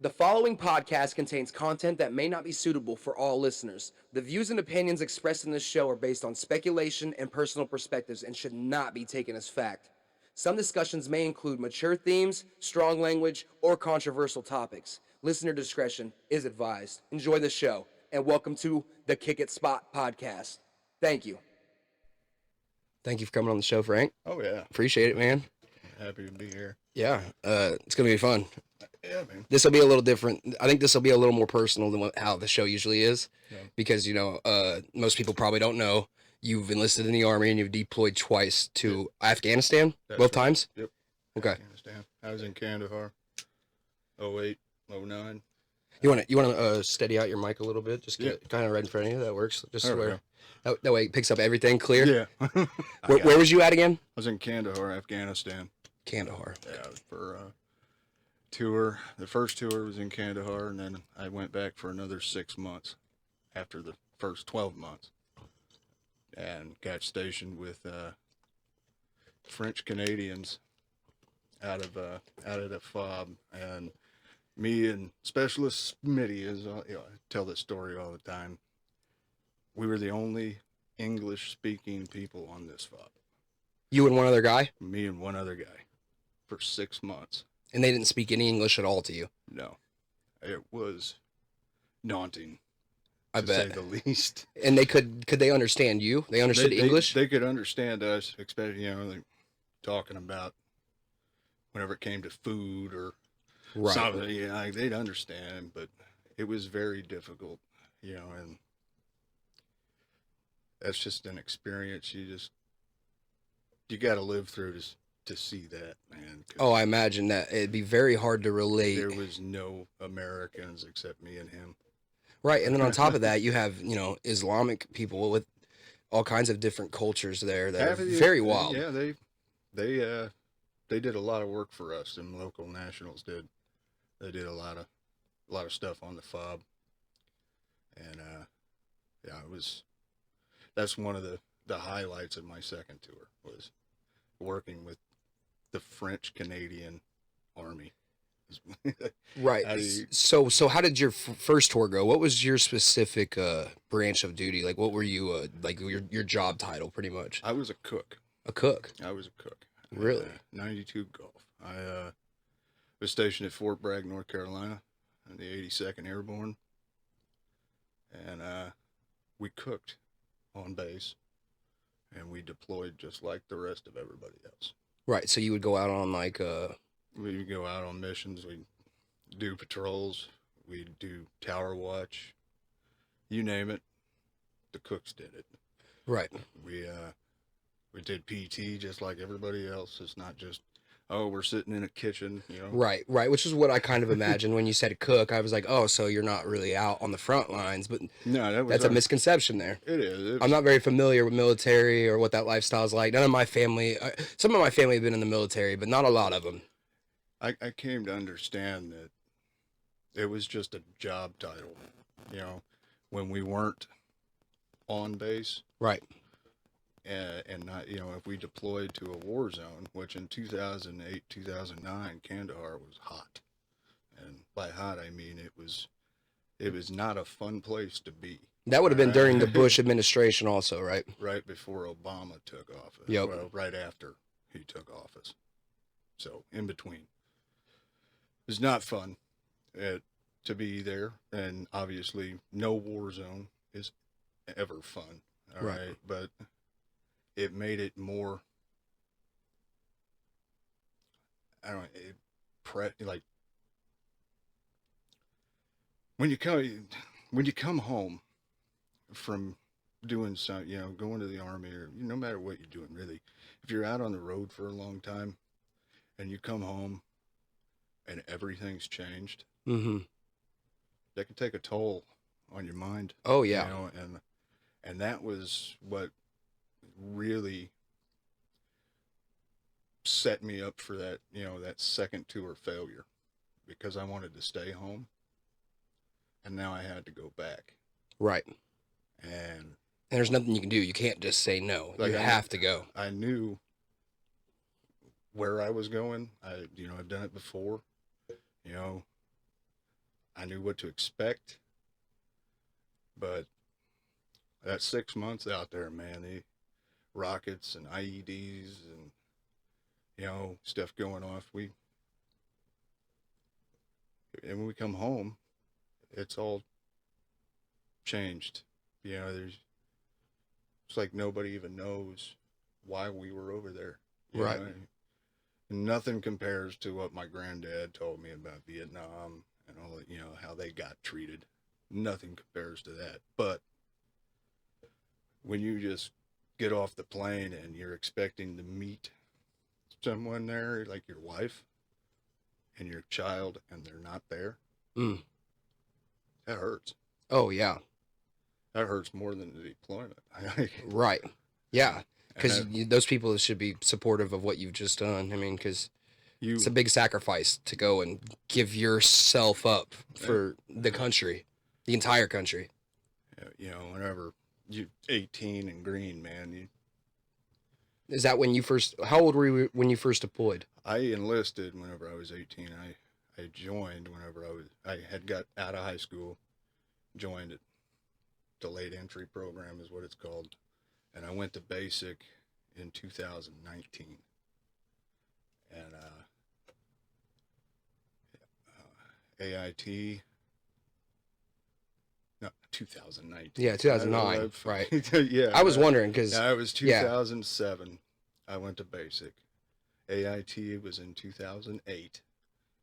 The following podcast contains content that may not be suitable for all listeners. The views and opinions expressed in this show are based on speculation and personal perspectives and should not be taken as fact. Some discussions may include mature themes, strong language, or controversial topics. Listener discretion is advised. Enjoy the show, and welcome to the Kick It Spot podcast. Thank you. Thank you for coming on the show, Frank. Oh, yeah. Appreciate it, man. Happy to be here. Yeah, it's going to be fun. Yeah, man. This will be a little different. I think this will be a little more personal than how the show usually is. Yeah. Because, most people probably don't know you've enlisted in the Army and you've deployed twice to Afghanistan, both right. times? Yep. Okay. Afghanistan. I was in Kandahar, 08, 09. You want to steady out your mic a little bit? Just get it kind of right in front of you. That works. Just where that way it picks up everything clear. Yeah. Where was you at again? I was in Kandahar, Afghanistan. Kandahar. Yeah, for a tour. The first tour was in Kandahar, and then I went back for another 6 months after the first 12 months. And got stationed with French Canadians out of the FOB, and me and Specialist Smitty I tell this story all the time. We were the only English-speaking people on this FOB. You and one other guy? Me and one other guy, for 6 months. And they didn't speak any English at all to you? No, it was daunting. I bet. To say the least. And they could they understand you? They understood English? They could understand us, especially, like talking about whenever it came to food or something. Yeah, they'd understand, but it was very difficult, and that's just an experience you got to live through to see that, man. Oh, I imagine that it'd be very hard to relate. There was no Americans except me and him. Right, and then on top of that, you have, Islamic people with all kinds of different cultures there that are very wild. Yeah, they did a lot of work for us. Them local nationals did. They did a lot of stuff on the FOB, and that's one of the highlights of my second tour was working with the French Canadian Army. Right. So how did your first tour go? What was your specific branch of duty? Like, what were you like your job title, pretty much? I was a cook. A cook. I was a cook. Really? 92 Gulf. I was stationed at Fort Bragg, North Carolina, in the 82nd Airborne, and we cooked on base, and we deployed just like the rest of everybody else. Right. So you would go out on We'd go out on missions. We'd do patrols. We'd do tower watch. You name it, the cooks did it. Right. We did PT just like everybody else. It's not just, we're sitting in a kitchen, Right, which is what I kind of imagined when you said cook. I was like, oh, so you're not really out on the front lines, but no, that's a misconception there. It is. I'm not very familiar with military or what that lifestyle is like. None of my family, some of my family have been in the military, but not a lot of them. I came to understand that it was just a job title, when we weren't on base. Right. And not, if we deployed to a war zone, which in 2008, 2009, Kandahar was hot. And by hot, I mean it was not a fun place to be. That would have been during the Bush administration also, right? Right before Obama took office. Yep. Well, right after he took office. So, in between. It was not fun to be there. And obviously, no war zone is ever fun. All right. But it made it more, I don't know, like when you come home from doing some, going to the Army, or no matter what you're doing, really, if you're out on the road for a long time and you come home and everything's changed, that can take a toll on your mind. Oh yeah. And that was what really set me up for that, that second tour failure, because I wanted to stay home and now I had to go back. Right. And there's nothing you can do. You can't just say no. Like, you have to go. I knew where I was going. I've done it before. I knew what to expect, but that 6 months out there, man, the rockets and IEDs and, you know, stuff going off, and when we come home, it's all changed. You know, it's like nobody even knows why we were over there. Right. Know? Nothing compares to what my granddad told me about Vietnam and all that, you know, how they got treated. Nothing compares to that. But when you just get off the plane and you're expecting to meet someone there, like your wife and your child, and they're not there, that hurts. Oh, yeah. That hurts more than the deployment. Right. Yeah. Because those people should be supportive of what you've just done. I mean, because it's a big sacrifice to go and give yourself up for the country, the entire country. You know, whenever you're 18 and green, man. Is that when you first, how old were you when you first deployed? I enlisted whenever I was 18. I joined whenever I had got out of high school, joined it. Delayed entry program is what it's called. And I went to basic in 2019. And AIT, no, 2019. Yeah, 2009, right. Yeah. I was wondering because... I was 2007. I went to basic. AIT was in 2008.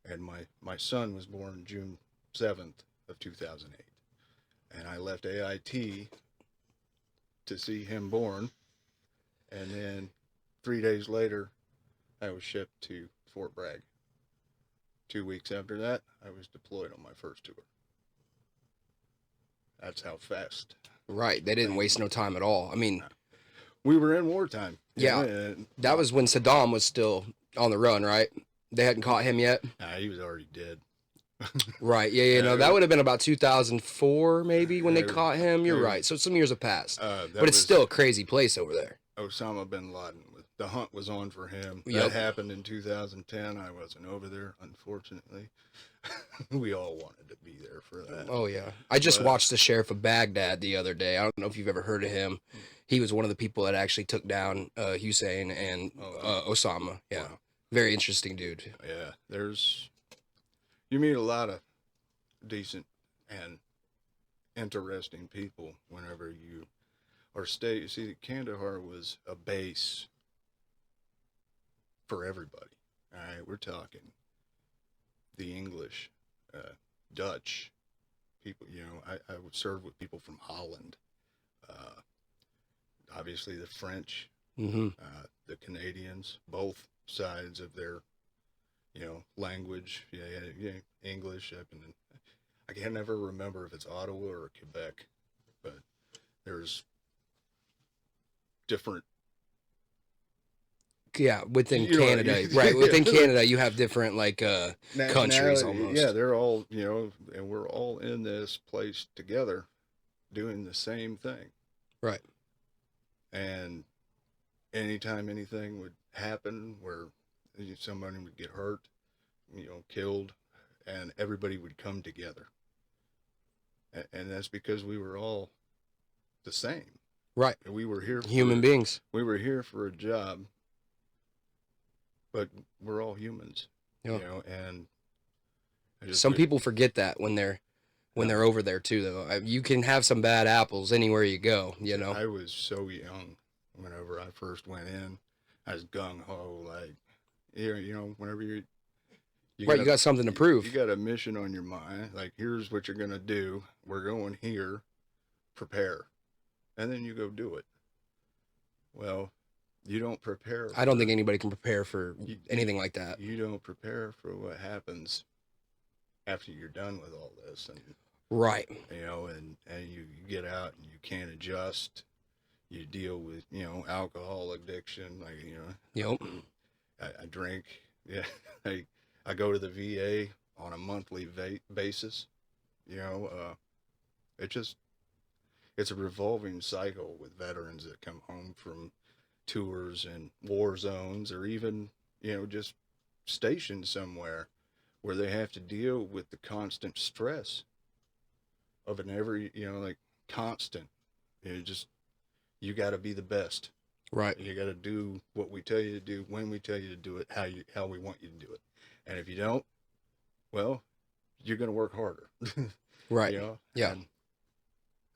And my son was born June 7th of 2008. And I left AIT to see him born. And then 3 days later, I was shipped to Fort Bragg. 2 weeks after that, I was deployed on my first tour. That's how fast. Right. They didn't waste no time at all. I mean, we were in wartime. Yeah. That was when Saddam was still on the run, right? They hadn't caught him yet? Nah, he was already dead. Right. Yeah. No, that would have been about 2004, maybe, when they caught him. You're right. So some years have passed. But it's still a crazy place over there. Osama bin Laden. The hunt was on for him. That happened in 2010. I wasn't over there, unfortunately. We all wanted to be there for that. Oh, yeah. I just watched the Sheriff of Baghdad the other day. I don't know if you've ever heard of him. He was one of the people that actually took down Hussein and Osama. Yeah. Wow. Very interesting dude. Yeah. You meet a lot of decent and interesting people whenever you are You see, Kandahar was a base for everybody. All right, we're talking the English, Dutch people. You know, I would serve with people from Holland, obviously the French, the Canadians, both sides of their, you know, language. Yeah, English. I can never remember if it's Ottawa or Quebec, but there's different. Yeah, within Canada, right? Within Canada, you have different countries almost. Yeah, they're all, you know, and we're all in this place together, doing the same thing. Right. And anytime anything would happen where somebody would get hurt, you know, killed, and everybody would come together. And that's because we were all the same. Right. And we were here for human beings. We were here for a job, but we're all humans. Yeah. You know, and some people forget that when they're over there too, though. You can have some bad apples anywhere you go, you know. I was so young whenever I first went in. I was gung-ho, like, you know, whenever you got something to prove. You got a mission on your mind, like, here's what you're going to do. We're going here, prepare. And then you go do it. Well, you don't prepare. I don't think anybody can prepare for anything like that. You don't prepare for what happens after you're done with all this. And, right. You know, and you get out and you can't adjust. You deal with, you know, alcohol addiction. Like, you know. Yep. I drink. Yeah. I go to the VA on a monthly basis. You know, it's a revolving cycle with veterans that come home from tours and war zones, or even, you know, just stationed somewhere where they have to deal with the constant stress of an every, like constant. You got to be the best. Right. You got to do what we tell you to do, when we tell you to do it, how we want you to do it. And if you don't, well, you're going to work harder. Right. Yeah. And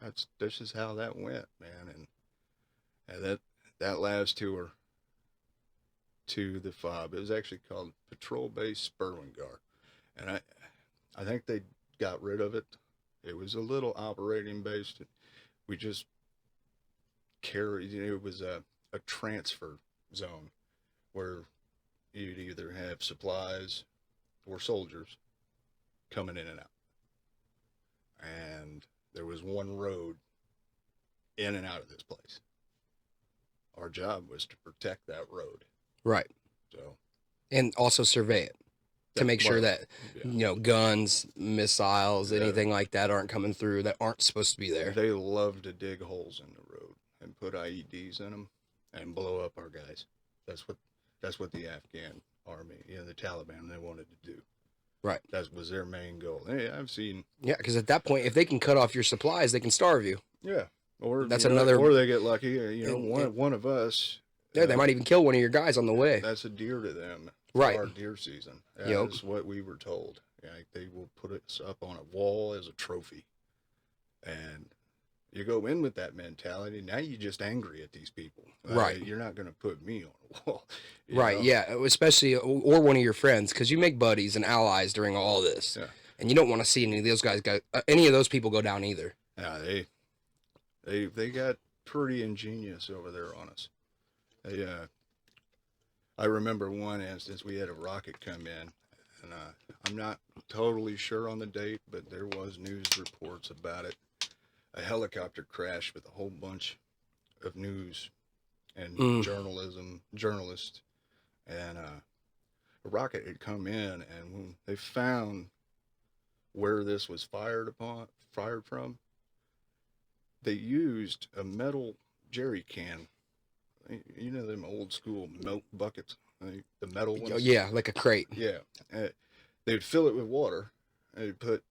that's just how that went, man. And that last tour to the FOB, it was actually called Patrol Base Sperlingar. And I think they got rid of it. It was a little operating based. We just carried, it was a transfer zone where you'd either have supplies or soldiers coming in and out. And there was one road in and out of this place. Our job was to protect that road. Right. So, and also survey it to make sure that, guns, missiles, anything like that aren't coming through that aren't supposed to be there. They love to dig holes in the road and put IEDs in them and blow up our guys. That's what the Afghan army, the Taliban, they wanted to do. Right. That was their main goal. Hey, I've seen. Yeah, because at that point, if they can cut off your supplies, they can starve you. Yeah. Or that's another. Or they get lucky. One of us. Yeah, they might even kill one of your guys on the way. That's a deer to them. Right. Our deer season. That's what we were told. They will put us up on a wall as a trophy. And you go in with that mentality. Now you're just angry at these people. Right. You're not going to put me on a wall. Right. know? Yeah. Especially, or one of your friends, because you make buddies and allies during all this. Yeah. And you don't want to see any of those guys any of those people go down either. Yeah. They got pretty ingenious over there on us. I remember one instance, we had a rocket come in, and I'm not totally sure on the date, but there was news reports about it. A helicopter crashed with a whole bunch of news and journalists, and a rocket had come in, and when they found where this was fired from, they used a metal jerry can. Them old school milk buckets, the metal ones? Yeah, like a crate. Yeah. They'd fill it with water, and they'd put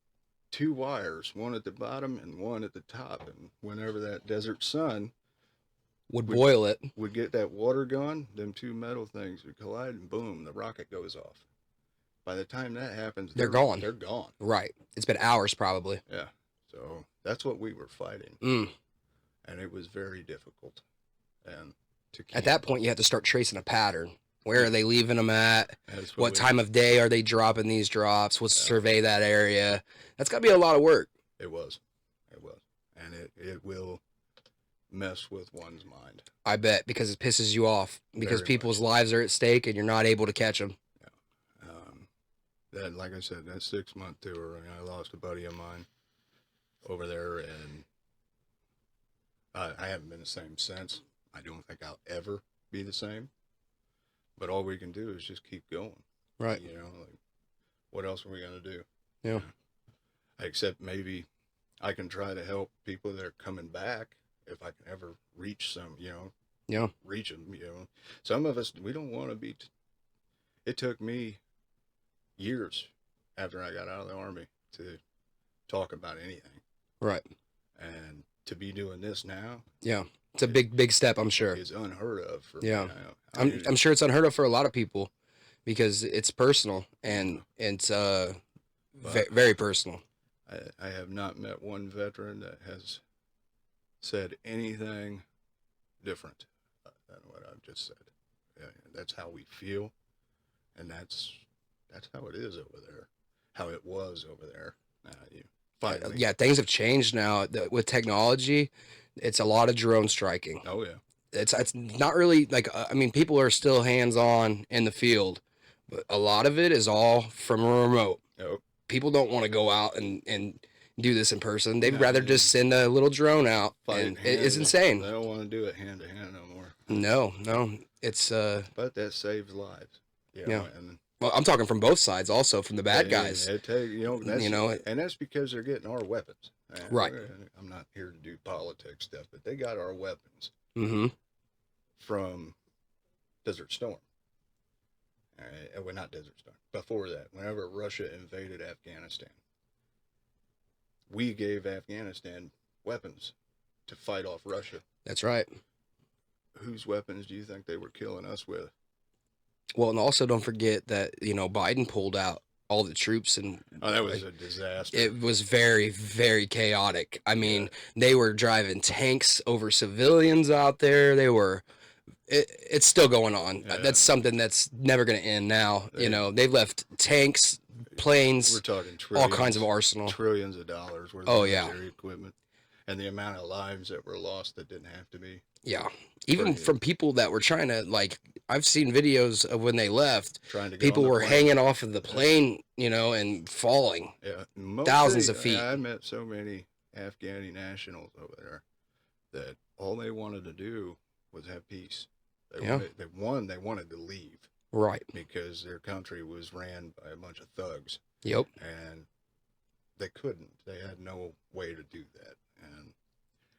2 wires, one at the bottom and one at the top. And whenever that desert sun would boil it, would get that water going, them 2 metal things would collide, and boom, the rocket goes off. By the time that happens, they're gone. They're gone. Right. It's been hours probably. Yeah. So that's what we were fighting. And it was very difficult. And at that point, you have to start tracing a pattern. Where are they leaving them at? What time of day are they dropping these drops? We'll survey that area. That's got to be a lot of work. It was. And it will mess with one's mind. I bet, because it pisses you off. Because people's lives are at stake and you're not able to catch them. Yeah. Like I said, that 6-month tour, I lost a buddy of mine over there, and I haven't been the same since. I don't think I'll ever be the same. But all we can do is just keep going. Right. What else are we going to do? Yeah. Except maybe I can try to help people that are coming back if I can ever reach some, reach them, Some of us, we don't want to be. It took me years after I got out of the Army to talk about anything. Right. And to be doing this now. Yeah. It's a big step, I'm sure. It's unheard of for me. I'm sure it's unheard of for a lot of people because it's personal and it's very personal. I have not met one veteran that has said anything different than what I've just said. Yeah, that's how we feel, and that's how it is over there, how it was over there. Finally. Yeah, things have changed now with technology. It's a lot of drone striking. Oh yeah. It's not really people are still hands-on in the field, but a lot of it is all from a remote. Yep. People don't want to go out and do this in person. They'd rather just send a little drone out, and it's insane. They don't want to do it hand to hand no more. No, it's but that saves lives. Yeah. Well, I'm talking from both sides, also from the bad guys. And that's because they're getting our weapons. Right. I'm not here to do politics stuff, but they got our weapons from Desert Storm. All right, well, not Desert Storm. Before that, whenever Russia invaded Afghanistan, we gave Afghanistan weapons to fight off Russia. That's right. Whose weapons do you think they were killing us with? Well, and also don't forget that, Biden pulled out all the troops, and Oh, that was a disaster. it was very, very chaotic. I mean, they were driving tanks over civilians out there. It's still going on. Yeah. That's something that's never going to end now. They've left tanks, planes, We're talking all kinds of arsenal. Trillions of dollars worth Oh, of yeah. military equipment. And the amount of lives that were lost that didn't have to be. Yeah. Even from people that were trying to, I've seen videos of when they left, people were hanging off of the plane, and falling. Yeah. Thousands of feet. I met so many Afghani nationals over there that all they wanted to do was have peace. They wanted to leave. Right. Because their country was ran by a bunch of thugs. Yep. And they couldn't. They had no way to do that. And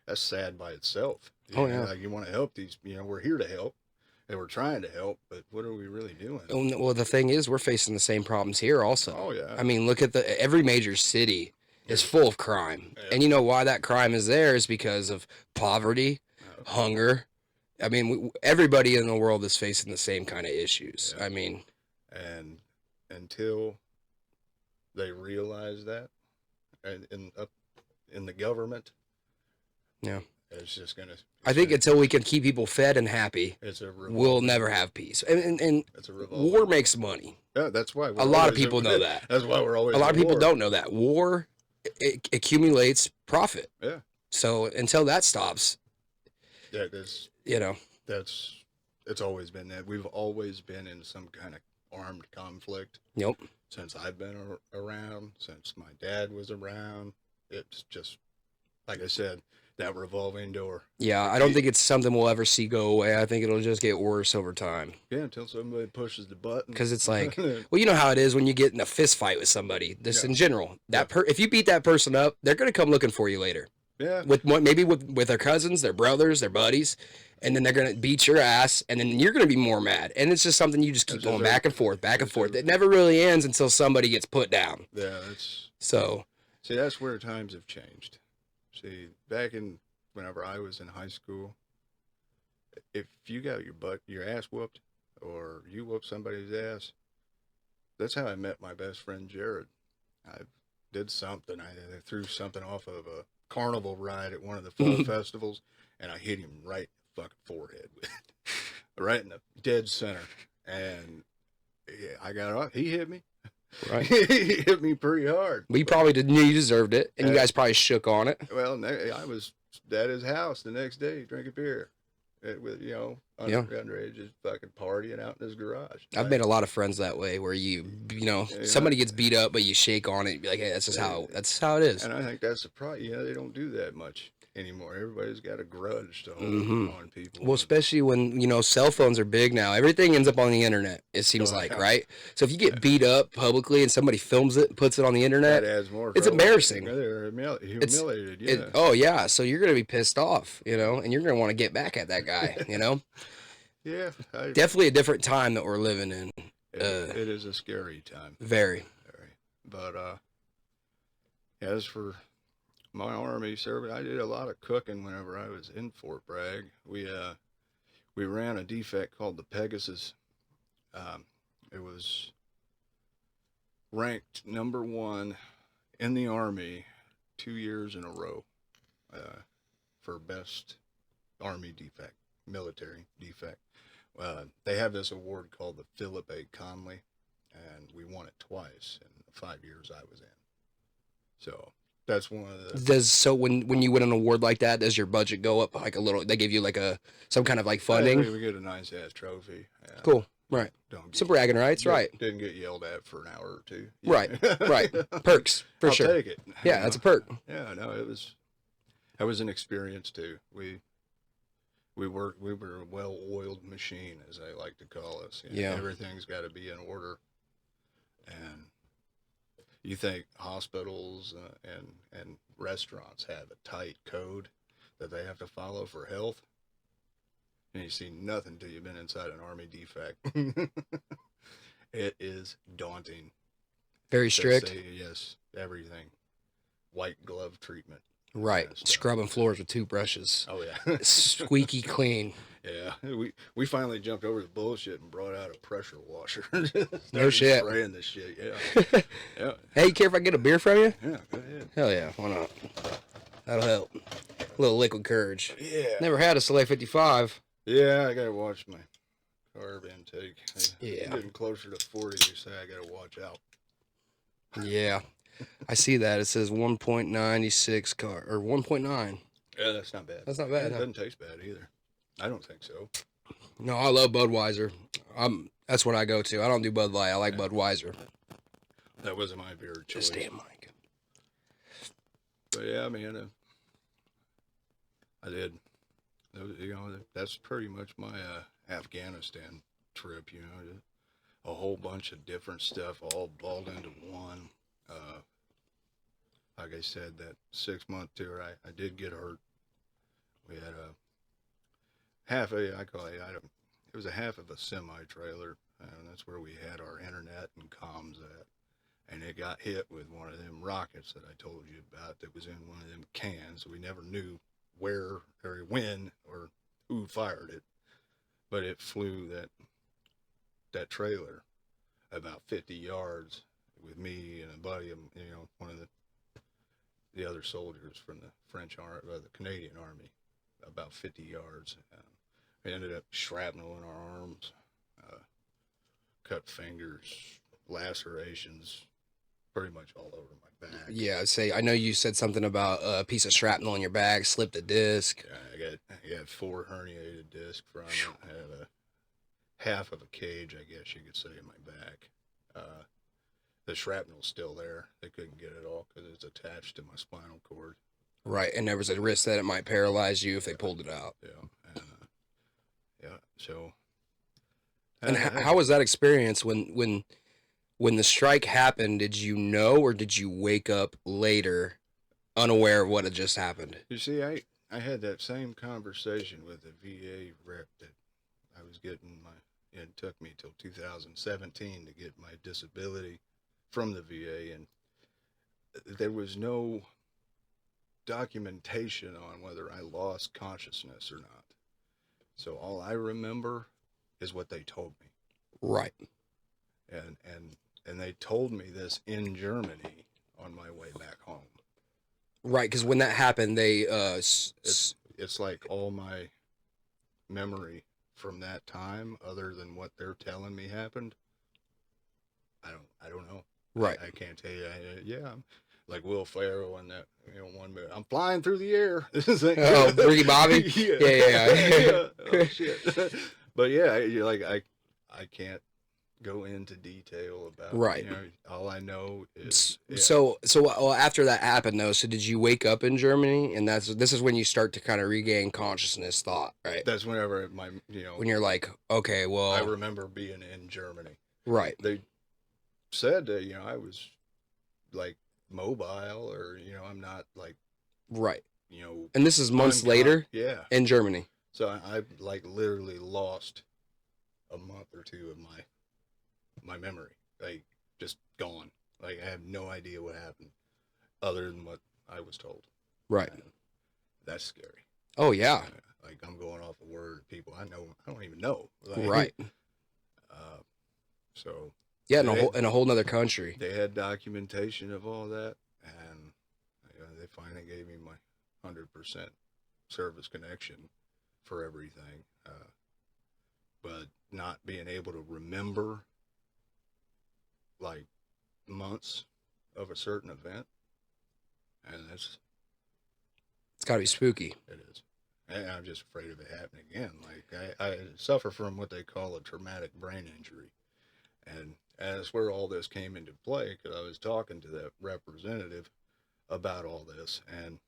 that's sad by itself. You want to help these, we're here to help. And we're trying to help, but what are we really doing? Well, the thing is, we're facing the same problems here also. Oh, yeah. I mean, look at every major city is full of crime. Yeah. And you know why that crime is there is because of poverty, hunger. I mean, everybody in the world is facing the same kind of issues. Yeah. I mean. And until they realize that, and in the government, yeah, it's just gonna. I think until we can keep people fed and happy, we'll never have peace. And war makes money. Yeah, that's why. A lot of people know that. That's why we're always. A lot of people don't know that. War accumulates profit. Yeah. So until that stops. Yeah, that's. It's always been that. We've always been in some kind of armed conflict. Yep. Since I've been around, since my dad was around, it's just, like I said, that revolving door. Yeah, I don't think it's something we'll ever see go away. I think it'll just get worse over time. Yeah, until somebody pushes the button. Because it's like, well, you know how it is when you get in a fist fight with somebody. This in general, if you beat that person up, they're gonna come looking for you later. Yeah. Maybe with their cousins, their brothers, their buddies. And then they're going to beat your ass, and then you're going to be more mad. And it's just something you just keep going back and forth. It never really ends until somebody gets put down. Yeah, See, that's where times have changed. See, back whenever I was in high school, if you got your ass whooped, or you whooped somebody's ass, that's how I met my best friend Jared. I did something. I threw something off of a carnival ride at one of the fall festivals, and I hit him right fucking forehead with it, right in the dead center, and I got off. He hit me. Right. He hit me pretty hard. We probably knew you deserved it, and you guys probably shook on it. Well, I was at his house the next day drinking beer with underage, just fucking partying out in his garage. I've made a lot of friends that way, where somebody gets beat up, but you shake on it, and be like, hey, that's how it is. And I think that's the problem. They don't do that much anymore. Everybody's got a grudge to hold on people. Well, especially when cell phones are big now. Everything ends up on the internet, it seems right? So if you get beat up publicly and somebody films it and puts it on the internet, that adds more. It's embarrassing. They're humiliated. Yeah. So you're gonna be pissed off, and you're gonna want to get back at that guy, Yeah. Definitely a different time that we're living in. It is a scary time. Very. But as for my Army service, I did a lot of cooking whenever I was in Fort Bragg. We ran a defect called the Pegasus. It was ranked #1 in the Army 2 years in a row for best Army defect, military defect. They have this award called the Philip A. Conley, and we won it twice in the 5 years I was in. So that's one of the. So when you win an award like that, does your budget go up like a little? They give you like some kind of like funding. We get a nice ass trophy. Cool. Right. Some bragging rights. Right. Didn't get yelled at for an hour or two. Right. Right. Perks for sure. I'll take it. Yeah, that's a perk. Yeah. No, that was an experience too. We were a well-oiled machine, as I like to call us. Everything's got to be in order, and you think hospitals and restaurants have a tight code that they have to follow for health, and you see nothing till you've been inside an Army defect. It is daunting. Very To strict. say yes, everything. White glove treatment. Right. Kind of stuff. Scrubbing floors with toothbrushes. Oh yeah. Squeaky clean. Yeah, we finally jumped over the bullshit and brought out a pressure washer. No shit. Spraying this shit. Yeah. Yeah. Hey, you care if I get a beer from you? Yeah. Go ahead. Hell yeah, why not? That'll help. A little liquid courage. Yeah. Never had a Soleil 55. Yeah, I gotta watch my carb intake. Yeah. Getting closer to 40, you say I gotta watch out. Yeah. I see that. It says 1.96 car or 1.9. Yeah, that's not bad. That's not bad. It Huh? doesn't taste bad either. I don't think so. No, I love Budweiser. That's what I go to. I don't do Bud Light. I like Budweiser. That wasn't my beer choice. This damn mic. But yeah, man, I did. You know, that's pretty much my Afghanistan trip. You know, a whole bunch of different stuff all balled into one. Like I said, that 6-month tour, I did get hurt. We had it was a half of a semi-trailer, and that's where we had our internet and comms at. And it got hit with one of them rockets that I told you about that was in one of them cans. We never knew where or when or who fired it, but it flew that trailer about 50 yards with me and a buddy of, you know, one of the other soldiers from the the Canadian Army, about 50 yards. We ended up shrapnel in our arms, cut fingers, lacerations, pretty much all over my back. Yeah, I know you said something about a piece of shrapnel in your bag, slipped a disc. Yeah, I got 4 herniated discs from it. I had half of a cage, I guess you could say, in my back. The shrapnel's still there. They couldn't get it all because it's attached to my spinal cord. Right, and there was a risk that it might paralyze you if they pulled it out. Yeah, and, yeah. So. And how was that experience when the strike happened? Did you know, or did you wake up later, unaware of what had just happened? You see, I had that same conversation with the VA rep that I was getting it took me till 2017 to get my disability from the VA, and there was no documentation on whether I lost consciousness or not. So all I remember is what they told me. Right. And they told me this in Germany on my way back home. Right, because when that happened, they It's like all my memory from that time, other than what they're telling me happened, I don't know. right. I can't tell you. I'm like Will Ferrell in that, you know, one minute, I'm flying through the air. Oh, Ricky Bobby. Yeah. Oh shit. But yeah, you're like I can't go into detail about. Right. You know, all I know is. Yeah. So well, after that happened though, so did you wake up in Germany, and this is when you start to kind of regain consciousness, thought, right? That's whenever when you're like, okay, well, I remember being in Germany. right. They said that, you know, I was like mobile, or, you know, I'm not like, Right. you know. And this is months later Yeah. in Germany. So I like literally lost a month or two of my memory, like just gone. Like I have no idea what happened other than what I was told. Right. And that's scary. Oh yeah. Like I'm going off a word people I don't even know. Like, Right. So Yeah, in a whole nother country. they had documentation of all that, and you know, they finally gave me my 100% service connection for everything. But not being able to remember like months of a certain event, and It's got to be spooky. it is. And I'm just afraid of it happening again. Like I suffer from what they call a traumatic brain injury, and that's where all this came into play, because I was talking to that representative about all this, and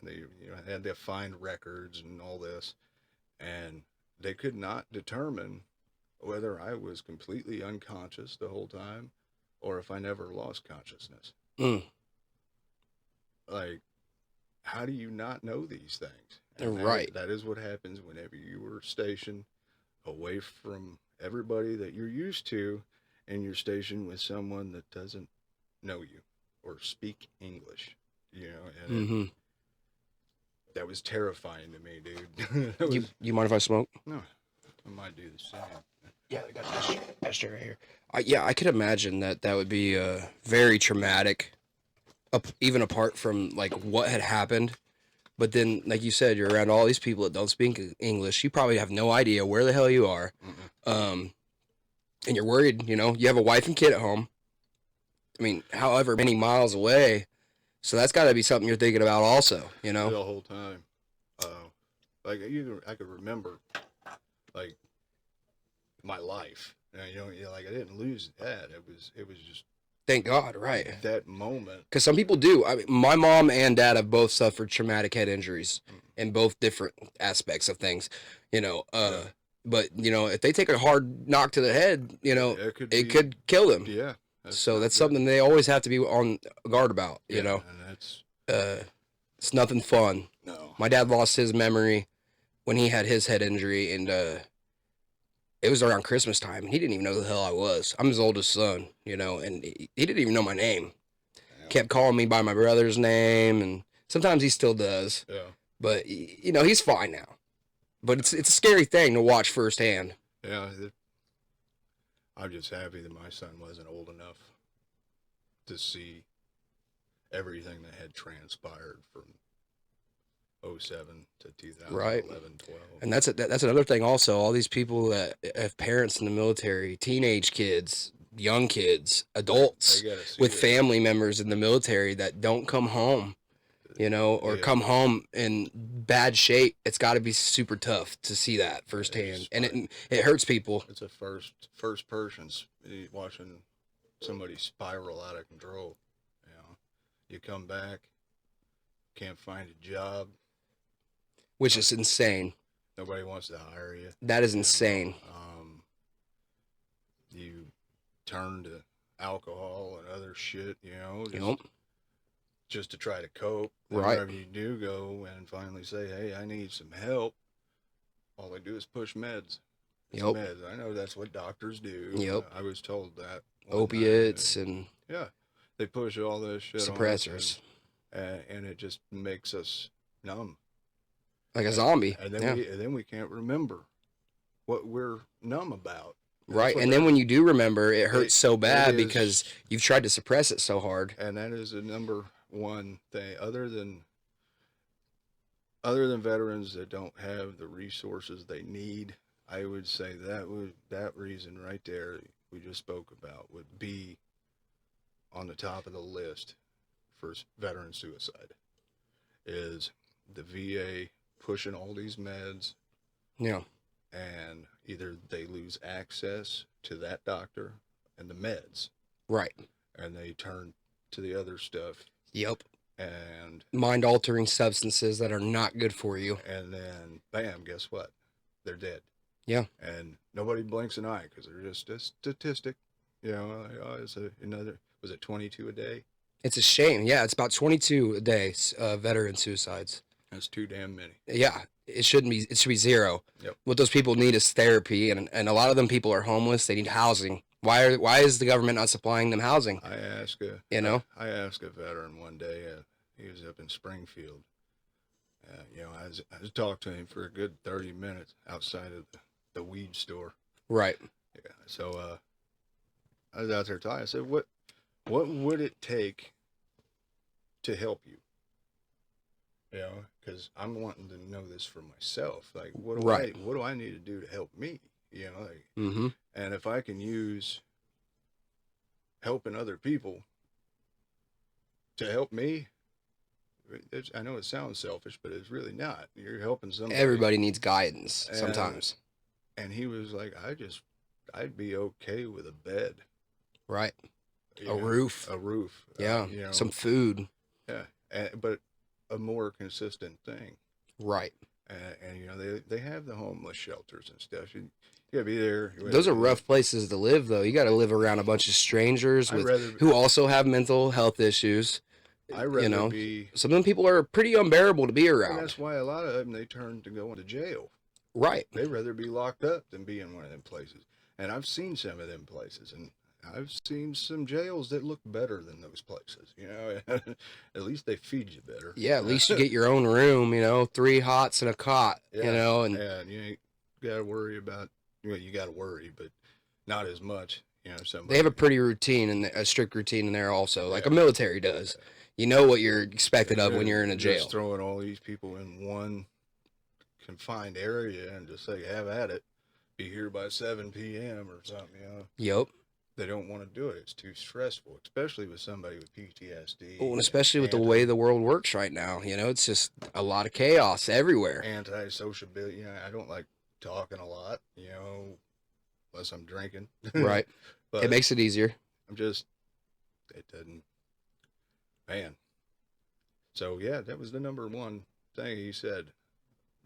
they, you know, had to find records and all this, and they could not determine whether I was completely unconscious the whole time or if I never lost consciousness. Mm. Like, how do you not know these things? And Right. That is what happens whenever you were stationed away from everybody that you're used to in your station with someone that doesn't know you or speak English, you know, and Mm-hmm. that was terrifying to me, dude. It You was, you mind if I smoke? no, I might do the same. Yeah, I got ashtray right here. Yeah, I could imagine that would be very traumatic, even apart from like what had happened. But then, like you said, you're around all these people that don't speak English. You probably have no idea where the hell you are, and you're worried. You know, you have a wife and kid at home. I mean, however many miles away. So that's got to be something you're thinking about, also. You know, The whole time. Like I could remember, like my life. And, you know, like I didn't lose that. It was just thank God, right? that moment. Because some people do. I mean, my mom and dad have both suffered traumatic head injuries in both different aspects of things. You know, but you know, if they take a hard knock to the head, you know, it could kill them. Yeah. So that's something they always have to be on guard about. You know, and that's it's nothing fun. no. My dad lost his memory when he had his head injury, and it was around Christmas time, and he didn't even know who the hell I was. I'm his oldest son, you know, and he didn't even know my name. Kept calling me by my brother's name, and sometimes he still does. Yeah. But you know, he's fine now. But it's a scary thing to watch firsthand. Yeah. I'm just happy that my son wasn't old enough to see everything that had transpired from 07 to 2011, Right. 12. And that's another thing also. All these people that have parents in the military, teenage kids, young kids, adults They gotta see with it. family members in the military that don't come home, you know, or Yeah. come home in bad shape. It's got to be super tough to see that firsthand, and it hurts people. It's a first person's watching somebody spiral out of control. You know, you come back, can't find a job. Which is insane. Nobody wants to hire you. That is insane. You turn to alcohol and other shit, you know, just to try to cope. And Right. whenever you do go and finally say, hey, I need some help, all they do is push meds. It's Yep. meds. I know that's what doctors do. Yep. I was told that. one Opiates night. and Yeah. They push all this shit suppressors. on us, and it just makes us numb. Like a zombie. And then Yeah. then we can't remember what we're numb about. Right. And then when you do remember, it hurts so bad is- because you've tried to suppress it so hard. And that is the number one thing, other than veterans that don't have the resources they need. I would say that reason right there we just spoke about would be on the top of the list for veteran suicide, is the VA pushing all these meds, Yeah. and either they lose access to that doctor and the meds, Right. and they turn to the other stuff, Yep. and Mind altering substances that are not good for you. and then bam, guess what? They're dead. Yeah. And nobody blinks an eye because they're just a statistic. You know, it's was it 22 a day? It's a shame. Yeah, it's about 22 a day, veteran suicides. That's too damn many. Yeah, it shouldn't be. It should be zero. Yep. What those people need is therapy, and a lot of them people are homeless. They need housing. Why is the government not supplying them housing? I asked a veteran one day. He was up in Springfield. You know, I was talking to him for a good 30 minutes outside of the weed store. Right. Yeah. So I was out there talking. I said, "What would it take to help you?" You know, because I'm wanting to know this for myself. Like, what do I need to do to help me? You know, like, Mm-hmm. and if I can use helping other people to help me, I know it sounds selfish, but it's really not. You're helping somebody. Everybody needs guidance sometimes. And he was like, I'd be okay with a bed. Right. You A know, roof. A roof. Yeah. You know, Some food. yeah. But a more consistent thing. Right. And you know, they have the homeless shelters and stuff. You gotta be there. Those are rough places to live, though. You got to live around a bunch of strangers who also have mental health issues. I'd rather you know, be. some of them people are pretty unbearable to be And around. that's why a lot of them, they turn to go into jail. Right. They'd rather be locked up than be in one of them places. And I've seen some of them places, and I've seen some jails that look better than those places. You know, at least they feed you better. Yeah, at least you get your own room, 3 hots and a cot, Yeah, and and you ain't got to worry about. You know, you got to worry, but not as much. You know, they have a pretty routine and a strict routine in there also, like a Yeah. military does. You know what you're expected of when you're in a jail. Just throwing all these people in one confined area and just say, have at it. Be here by 7 p.m. or something, you know. Yep. They don't want to do it. It's too stressful, especially with somebody with PTSD. Well, and especially with the way the world works right now, it's just a lot of chaos everywhere. Anti-sociability. You know, I don't like talking a lot, unless I'm drinking. Right. But it makes it easier. It doesn't, man. So, yeah, that was the number one thing he said,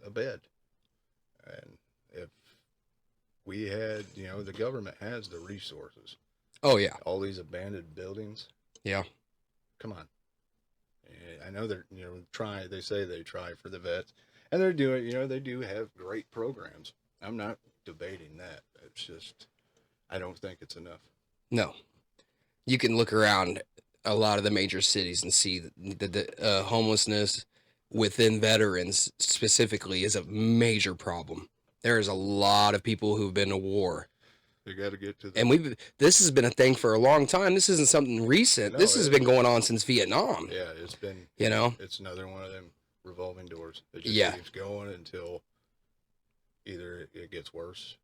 a bed. And if we had, the government has the resources. Oh, yeah. All these abandoned buildings. Yeah. Come on. I know they're, they say they try for the vets. And they're doing, they do have great programs. I'm not debating that. It's just, I don't think it's enough. No. You can look around a lot of the major cities and see the homelessness within veterans specifically is a major problem. There is a lot of people who've been to war. You got to get to and this has been a thing for a long time. This isn't something recent. No, this has been going on since Vietnam. Yeah, it's been, it's another one of them revolving doors. It just keeps going until either it gets worse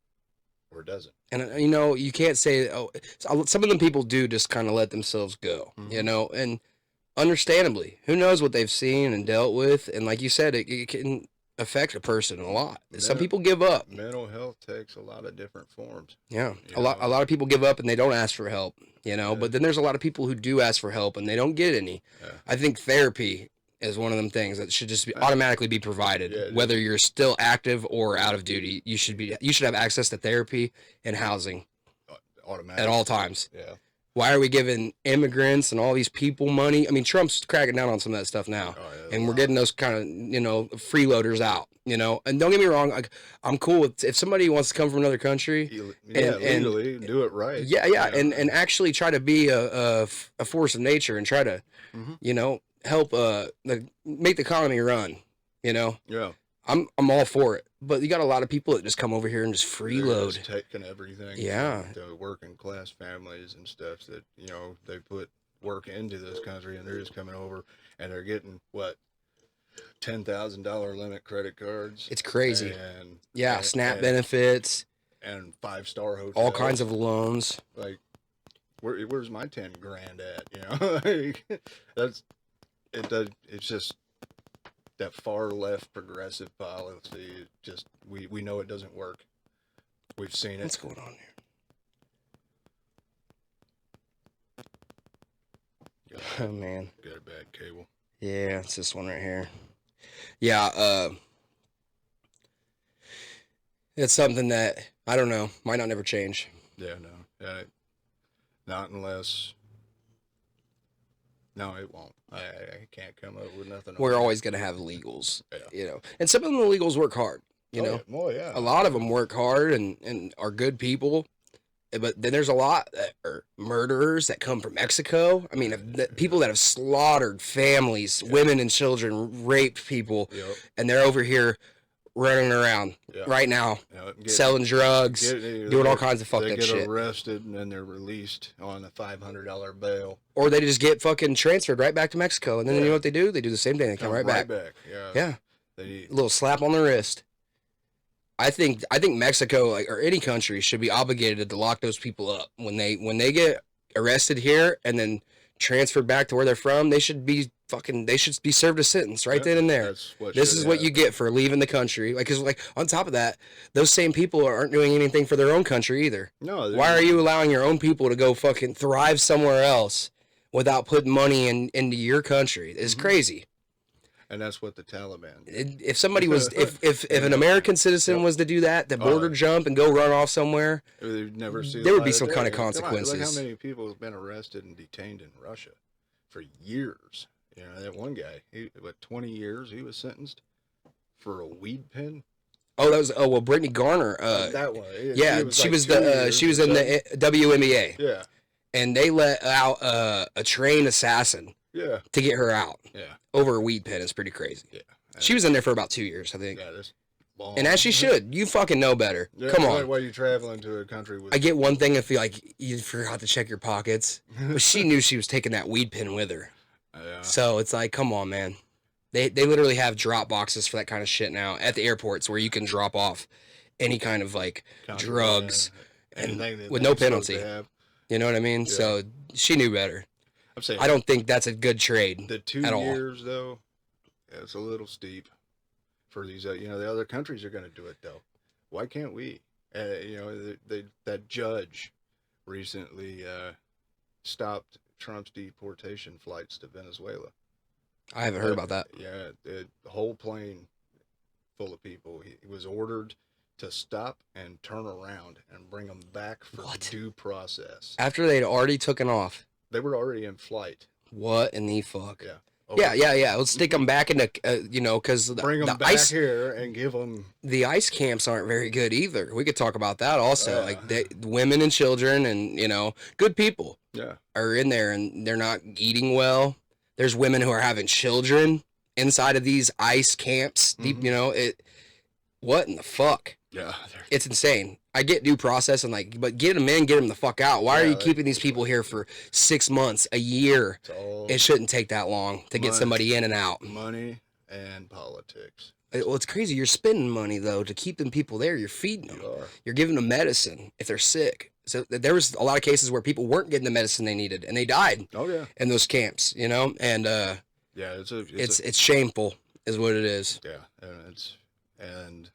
or it doesn't. And, you can't say, some of them people do just kind of let themselves go, and understandably, who knows what they've seen and dealt with. And like you said, it can affect a person a lot. Some people give up. Mental health takes a lot of different forms. Yeah. A lot of people give up and they don't ask for help, but then there's a lot of people who do ask for help and they don't get any. Yeah. I think therapy is one of them things that should just automatically be provided, whether you're still active or out of duty. You should have access to therapy and housing automatically at all times. Yeah. Why are we giving immigrants and all these people money? I mean, Trump's cracking down on some of that stuff now, and we're getting those kind of, freeloaders out, And don't get me wrong, I'm cool with if somebody wants to come from another country, legally do it right. Yeah, and actually try to be a force of nature and try to, help make the economy run. Yeah. I'm all for it, but you got a lot of people that just come over here and just freeload, just taking everything. Yeah, the working class families and stuff that they put work into this country, and they're just coming over and they're getting what $10,000 limit credit cards. It's crazy. And SNAP benefits and 5-star hotels, all kinds of loans. Like, where's my 10 grand at? That's it. It's just. That far left progressive policy, just we know it doesn't work. We've seen it. What's going on here? Oh man, got a bad cable. Yeah, it's this one right here. Yeah, it's something that I don't know might not never change. Yeah, no, not unless. No, it won't. I can't come up with nothing. We're always going to have illegals, and some of them illegals work hard, know. Well, yeah. A lot of them work hard and are good people, but then there's a lot that are murderers that come from Mexico. I mean, people that have slaughtered families, women and children, raped people, and they're over here running around right now, selling drugs, doing all kinds of fucked up shit. They get arrested and then they're released on a $500 bail. Or they just get fucking transferred right back to Mexico. And then you know what they do? They do the same thing. They come right back. Yeah. A little slap on the wrist. I think Mexico, or any country, should be obligated to lock those people up. When they get arrested here and then transferred back to where they're from, they should be served a sentence right then and there. This is what you get for leaving the country. Because on top of that, those same people aren't doing anything for their own country either. No. Why are you allowing your own people to go fucking thrive somewhere else without putting money into your country? It's crazy. And that's what the Taliban did. If somebody was, if an American citizen was to do that, the border jump and go run off somewhere, there would be some kind of consequences. Look how many people have been arrested and detained in Russia for years. That one guy, 20 years he was sentenced for a weed pen. Oh, that was Brittany Garner. That one. Yeah, she was in the WNBA. Yeah. and they let out a trained assassin Yeah. to get her out Yeah. over a weed pen. It's pretty crazy. Yeah. She was in there for about 2 years, I think. Yeah, that's long. And as she should. You fucking know better. Yeah, Come on. Why are you traveling to a country with... I get one thing if you forgot to check your pockets, but she knew she was taking that weed pen with her. Yeah. So it's like, come on, man. They literally have drop boxes for that kind of shit now at the airports where you can drop off any kind of like drugs and with no penalty. You know what I mean? Yeah. So she knew better. I'm saying, I don't think that's a good trade. The 2 years though, it's a little steep for these. The other countries are going to do it though. Why can't we? That judge recently stopped Trump's deportation flights to Venezuela. I haven't heard about that. Yeah, the whole plane full of people. He was ordered to stop and turn around and bring them back for due process. After they'd already taken off. They were already in flight. What in the fuck? Yeah. Okay. Yeah. Let's stick them back into, because bring them back here and give them. The ICE camps aren't very good either. We could talk about that also. Women and children and, good people are in there and they're not eating well. There's women who are having children inside of these ICE camps. Mm-hmm. What in the fuck? Yeah. It's insane. I get due process and but get them in, get them the fuck out. Why are you keeping these people here for 6 months, a year? It shouldn't take that long to get somebody in and out. Money and politics. Well, it's crazy. You're spending money though to keep them people there. You're feeding them. You're giving them medicine if they're sick. So there was a lot of cases where people weren't getting the medicine they needed and they died. Oh yeah. In those camps, and it's shameful, is what it is. Yeah, and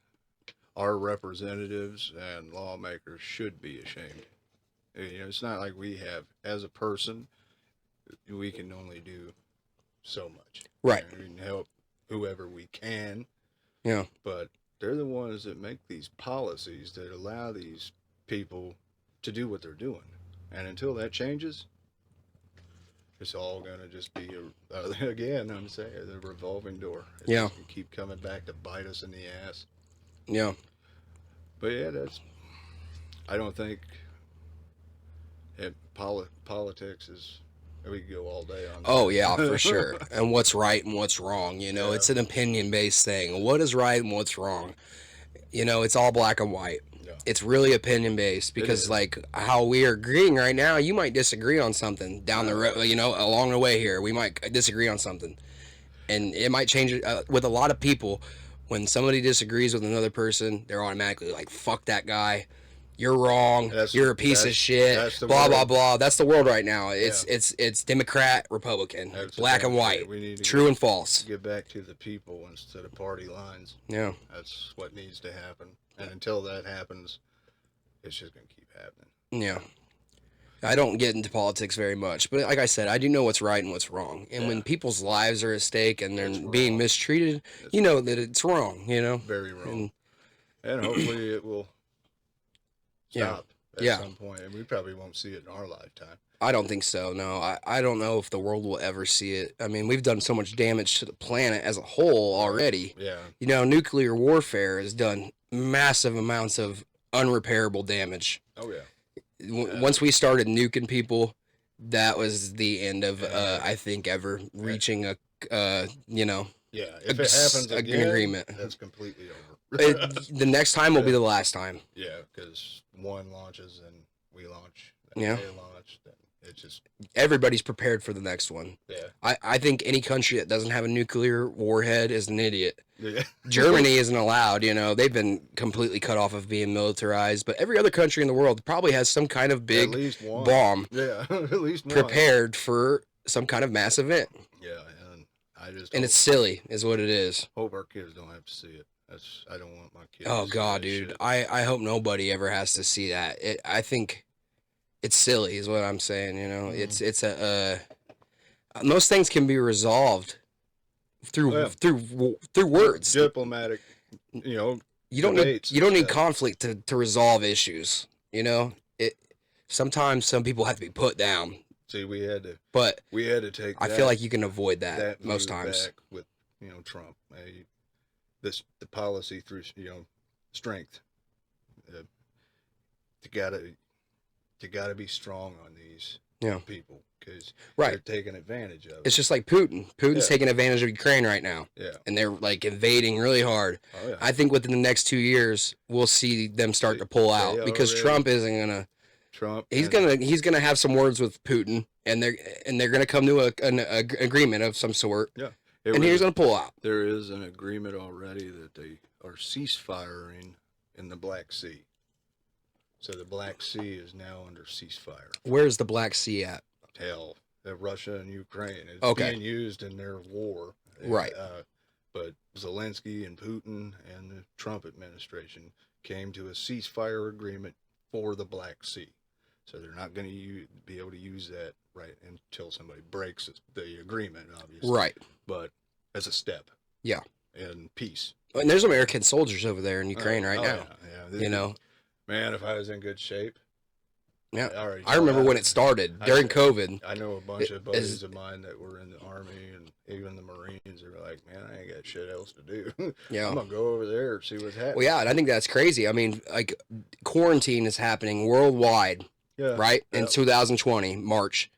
our representatives and lawmakers should be ashamed. It's not like we have, as a person, we can only do so much. Right. We can help whoever we can. Yeah. But they're the ones that make these policies that allow these people to do what they're doing. And until that changes, it's all going to just be, again, I'm saying, the revolving door. It's just gonna keep coming back to bite us in the ass. Yeah. But yeah, I don't think politics is, we could go all day on that. Oh yeah, for sure. And what's right and what's wrong, it's an opinion based thing. What is right and what's wrong? It's all black and white. Yeah. It's really opinion based because how we are agreeing right now, you might disagree on something down the road, along the way here. We might disagree on something. And it might change with a lot of people. When somebody disagrees with another person, they're automatically like, fuck that guy. You're wrong. You're a piece of shit. Blah, blah, blah. That's the world right now. It's Democrat, Republican, black and white, true and false. Get back to the people instead of party lines. Yeah. That's what needs to happen. And until that happens, it's just going to keep happening. Yeah. I don't get into politics very much, but like I said, I do know what's right and what's wrong. And when people's lives are at stake and they're being mistreated, you know that it's wrong, Very wrong. And hopefully it will stop at some point. And we probably won't see it in our lifetime. I don't think so, no. I don't know if the world will ever see it. I mean, we've done so much damage to the planet as a whole already. Yeah. Nuclear warfare has done massive amounts of unrepairable damage. Oh, yeah. Once we started nuking people, that was the end of I think ever reaching if it happens again, an agreement. That's completely over. The next time will be the last time. Yeah, because one launches and we launch. Yeah. They launch. Then it's just everybody's prepared for the next one. Yeah. I think any country that doesn't have a nuclear warhead is an idiot. Yeah. Germany isn't allowed, they've been completely cut off of being militarized, but every other country in the world probably has some kind of big bomb at least one. Prepared for some kind of mass event. Yeah, and it's silly is what it is. Hope our kids don't have to see it. I don't want my kids to God, dude. Shit. I hope nobody ever has to see that. I think it's silly is what I'm saying, It's most things can be resolved through words. Diplomatic, you don't need conflict to resolve issues. Sometimes some people have to be put down. See, we had to take. I feel like you can avoid that most times. Back with Trump, the policy through strength. You gotta be strong on these people because Right. they're taking advantage of it. It's just like Putin. Putin's Yeah. taking advantage of Ukraine right now. Yeah. And they're like invading really hard. Oh, yeah. I think within the next 2 years, we'll see them start to pull out because already- Trump isn't gonna. Trump. He's gonna have some words with Putin, and they're gonna come to an agreement of some sort. Yeah. And he's gonna pull out. There is an agreement already that they are ceasefiring in the Black Sea. So the Black Sea is now under ceasefire. Where's the Black Sea at? Hell, Russia and Ukraine is Okay. being used in their war. Right. But Zelensky and Putin and the Trump administration came to a ceasefire agreement for the Black Sea. So they're not going to be able to use that right until somebody breaks the agreement, obviously. Right. But as a step. Yeah. And peace. And there's American soldiers over there in Ukraine right now. Yeah. You know. Man, if I was in good shape. Yeah. I remember when it started during COVID. I know a bunch of buddies of mine that were in the Army and even the Marines. They were like, man, I ain't got shit else to do. Yeah. I'm going to go over there and see what's happening. Well, yeah, and I think that's crazy. I mean, like, quarantine is happening worldwide, right? In 2020, March.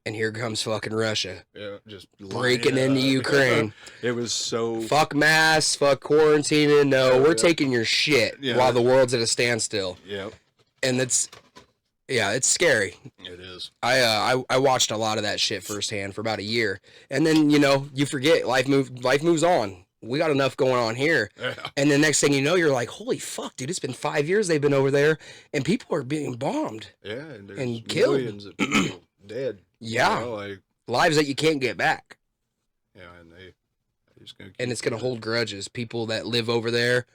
And here comes fucking Russia. Yeah, just breaking into Ukraine. It was so... Fuck masks, fuck quarantining. No, we're taking your shit while the world's at a standstill. Yep. And it's scary. It is. I watched a lot of that shit firsthand for about a year. And then, you forget, life moves on. We got enough going on here. Yeah. And the next thing you know, you're like, holy fuck, dude, it's been 5 years they've been over there, and people are being bombed. Yeah, and there's and killed. Millions of people dead. Yeah. Like, lives that you can't get back. Yeah, and they're just going to And it's going to hold grudges. People that live over there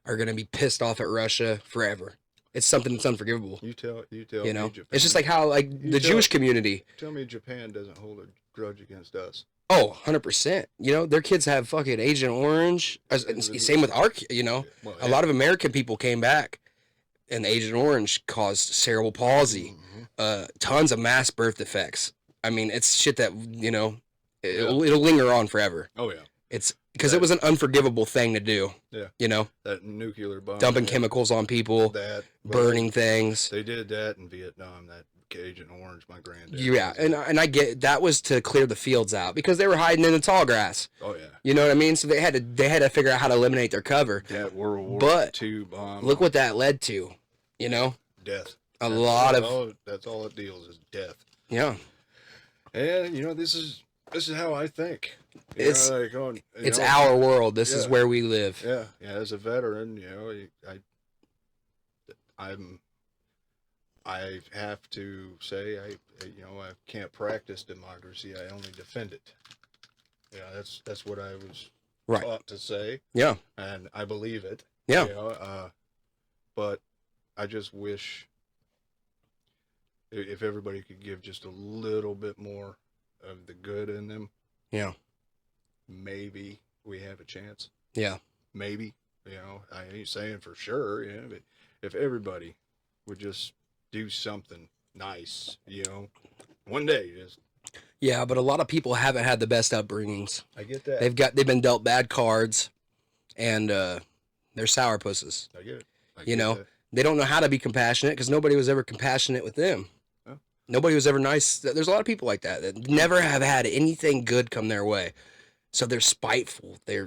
are going to be pissed off at Russia forever. It's something that's unforgivable. You tell me Japan. It's just like how the Jewish community. Tell me Japan doesn't hold a grudge against us. Oh, 100%. Their kids have fucking Agent Orange. Same with our, Well, a lot of American people came back, and Agent Orange caused cerebral palsy, tons of mass birth defects. I mean, it's shit that, it'll linger on forever. Oh, yeah. It's because it was an unforgivable thing to do. Yeah. That nuclear bomb. Dumping chemicals on people, burning things. They did that in Vietnam, that Agent Orange, my granddad. Yeah, and I get that was to clear the fields out because they were hiding in the tall grass. Oh yeah. You know what I mean? So they had to figure out how to eliminate their cover. That World War II bomb. Look what that led to. Death. That's all it deals is death. Yeah. And this is how I think. It's our world. This is where we live. Yeah. Yeah. As a veteran, I have to say I can't practice democracy. I only defend it. Yeah, that's what I was taught to say. Yeah. And I believe it. Yeah. But I just wish if everybody could give just a little bit more of the good in them. Yeah. Maybe we have a chance. Yeah. Maybe. I ain't saying for sure, but if everybody would just do something nice, one day just. Yeah, but a lot of people haven't had the best upbringings. I get that. They've been dealt bad cards, and they're sourpusses. I get it. They don't know how to be compassionate because nobody was ever compassionate with them. Oh. Nobody was ever nice. There's a lot of people like that never have had anything good come their way. So they're spiteful. They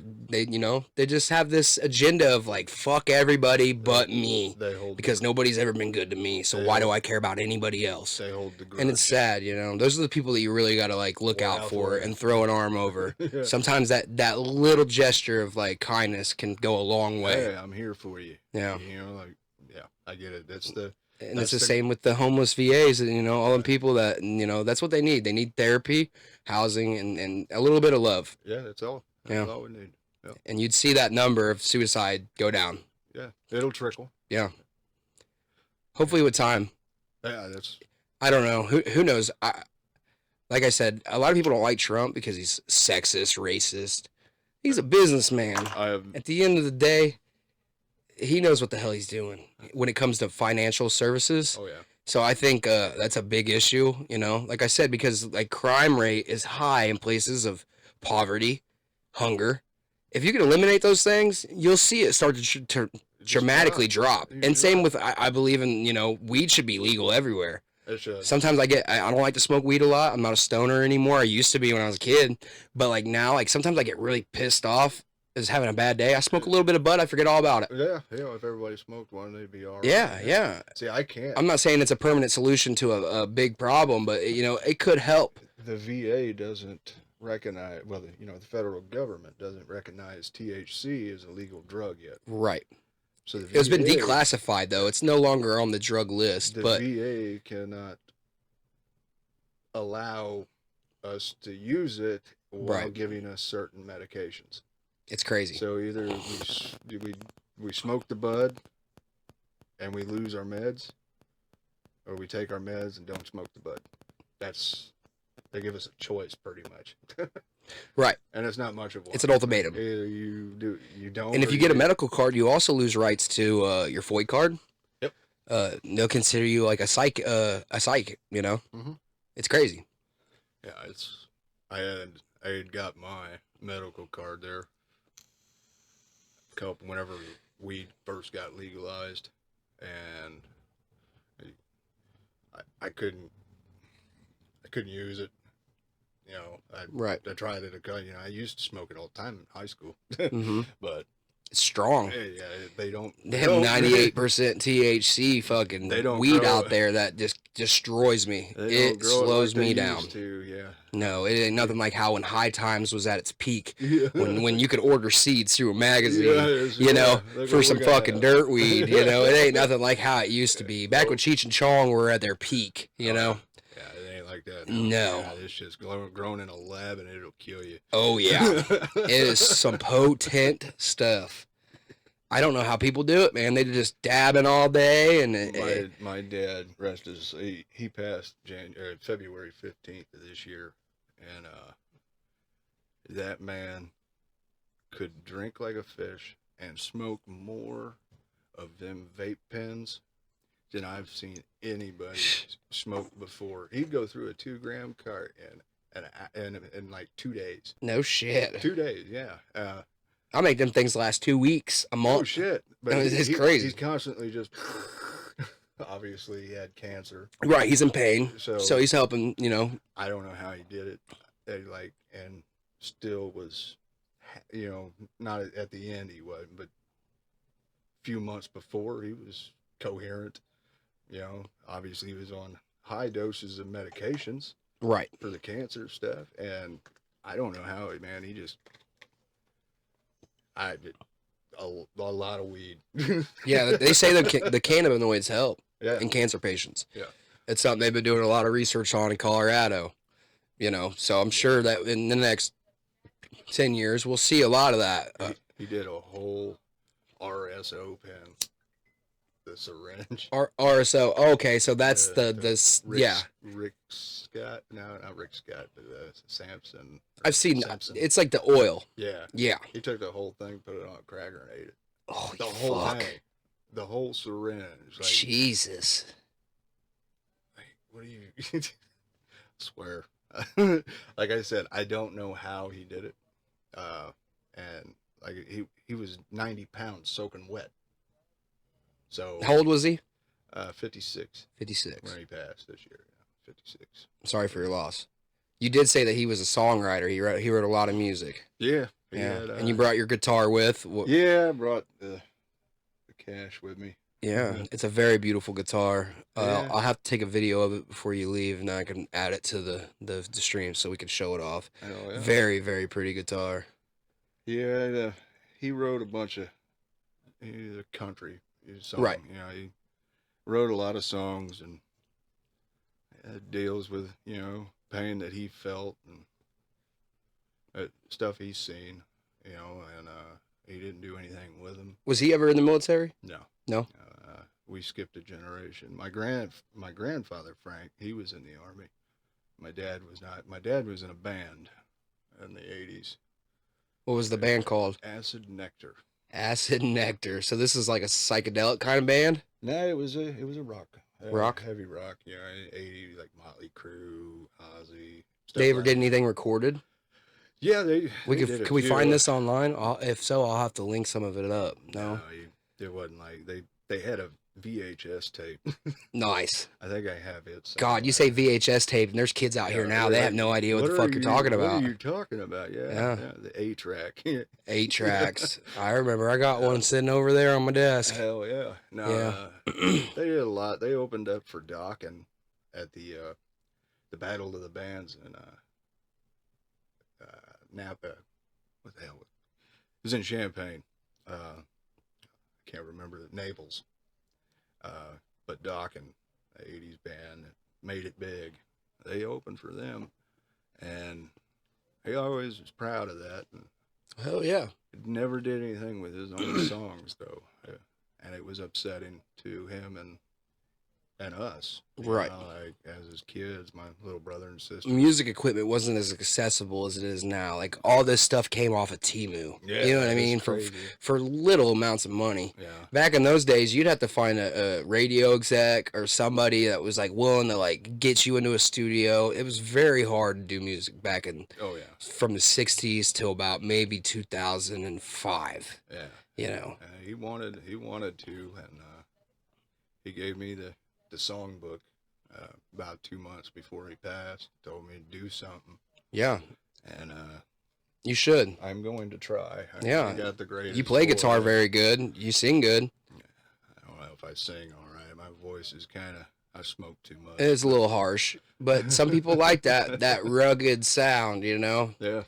just have this agenda of like, fuck everybody but me. Because nobody's ever been good to me. So why do I care about anybody else? They hold the grudge. And it's sad, Those are the people that you really got to like look out for and throw an arm over. Yeah. Sometimes that little gesture of like kindness can go a long way. Hey, I'm here for you. Yeah. I get it. And it's the same with the homeless VAs and, all the people that, that's what they need. They need therapy, housing, and a little bit of love. Yeah, that's all. That's all we need. Yeah. And you'd see that number of suicide go down. Yeah, it'll trickle. Yeah. Hopefully with time. Yeah, I don't know. Who knows? Like I said, a lot of people don't like Trump because he's sexist, racist. He's a businessman. At the end of the day, he knows what the hell he's doing when it comes to financial services. Oh, yeah. So I think that's a big issue, like I said, because like crime rate is high in places of poverty, hunger. If you can eliminate those things, you'll see it start to dramatically drop. And same with, I believe in, weed should be legal everywhere. It should. Sometimes I don't like to smoke weed a lot. I'm not a stoner anymore. I used to be when I was a kid. But like now, like sometimes I get really pissed off is having a bad day. I smoke a little bit of bud. I forget all about it. Yeah, if everybody smoked one, they'd be all right. Yeah. See, I can't. I'm not saying it's a permanent solution to a big problem, but it could help. The VA doesn't recognize, well, the federal government doesn't recognize THC as a legal drug yet. Right. So the It's been declassified though. It's no longer on the drug list. The but VA cannot allow us to use it while giving us certain medications. It's crazy. So either we smoke the bud and we lose our meds, or we take our meds and don't smoke the bud. They give us a choice pretty much. Right. And it's not much of one. It's an ultimatum. Either you do, you don't. And if you get a medical card, you also lose rights to your FOID card. Yep. They'll consider you like a psych, Mm-hmm. It's crazy. Yeah, I had got my medical card there whenever weed first got legalized, and I couldn't use it. I tried it. I used to smoke it all the time in high school, Mm-hmm. but it's strong. yeah, they have 98% THC fucking weed out there that just destroys me. It slows me down. No, it ain't nothing like how when High Times was at its peak, when you could order seeds through a magazine, for some fucking dirt weed. It ain't nothing like how it used to be back when Cheech and Chong were at their peak. Yeah, it ain't like that. No. Yeah, it's just grown in a lab and it'll kill you. Oh yeah, it is some potent stuff. I don't know how people do it, man. They just dabbing all day, and my dad, he passed February 15th of this year, and that man could drink like a fish and smoke more of them vape pens than I've seen anybody smoke before. He'd go through a 2-gram cart in like 2 days. No shit. 2 days, yeah. I make them things last 2 weeks, a month. Oh shit! But it's crazy. He's constantly just. Obviously, he had cancer. Right, he's in pain, so he's helping. I don't know how he did it, and still was, not at the end he wasn't, but a few months before he was coherent. Obviously he was on high doses of medications. Right. For the cancer stuff, and I don't know how, man. I did a lot of weed. Yeah, they say the cannabinoids help in cancer patients. Yeah. It's something they've been doing a lot of research on in Colorado. So I'm sure that in the next 10 years, we'll see a lot of that. He did a whole RSO pen, the syringe. RSO. Okay, so that's Rick Scott. No, not Rick Scott, but Samson. I've seen it's like the oil. Yeah. Yeah. He took the whole thing, put it on a cracker, and ate it. Oh, the whole thing. The whole syringe. Like, Jesus. Like, what do you swear? Like I said, I don't know how he did it. And like he was 90 pounds soaking wet. So how old was he? 56. 56. When he passed this year. 56. Sorry for your loss. You did say that he was a songwriter. He wrote a lot of music. Yeah. And you brought your guitar with. Yeah, I brought the cash with me. Yeah, it's a very beautiful guitar. I'll have to take a video of it before you leave, and I can add it to the stream so we can show it off. Oh, yeah. Very, very pretty guitar. Yeah, he wrote a bunch of country songs. Right. He wrote a lot of songs and deals with, pain that he felt and stuff he's seen, and he didn't do anything with them. Was he ever in the military? No. We skipped a generation. My grandfather, Frank, he was in the Army. My dad was not. My dad was in a band in the 80s. What was the band called? Acid Nectar. Acid Nectar. So this is like a psychedelic kind of band? No, it was a rock. Rock? Heavy rock, 80s, like Motley Crue, Ozzy. They ever get anything recorded? Yeah, Can we find this online? If so, I'll have to link some of it up. No? It wasn't like they had a VHS tape. Nice. I think I have it. God, you say VHS tape, and there's kids out here now. They have no idea what the fuck you're talking about. What are you talking about? Yeah. The 8-track. 8 tracks. I remember. I got one sitting over there on my desk. Hell yeah. No, they did a lot. They opened up for Doc and at the Battle of the Bands in Napa. What the hell? It was in Champaign. I can't remember the Naples. But Doc and the 80s band made it big. They opened for them, and he always was proud of that. And Hell yeah. never did anything with his own songs, though. And it was upsetting to him and us. Right. Like, as his kids, my little brother and sister. Music equipment wasn't as accessible as it is now. Like, all this stuff came off of Temu. Yeah, you know what I it's mean? crazy. For little amounts of money. Yeah. Back in those days, you'd have to find a radio exec or somebody that was like willing to like get you into a studio. It was very hard to do music back in Oh, yeah. from the 60s till about maybe 2005. Yeah. You know. He wanted to, and he gave me the songbook about 2 months before he passed. Told me to do something, Yeah. and You should. I'm going to try. Yeah. I got the greatest. You play guitar voice. very good. You sing good. I don't know if I sing all right. My voice is kind of. I smoke too much. It's a little harsh, but some people like that rugged sound, you know. Yeah.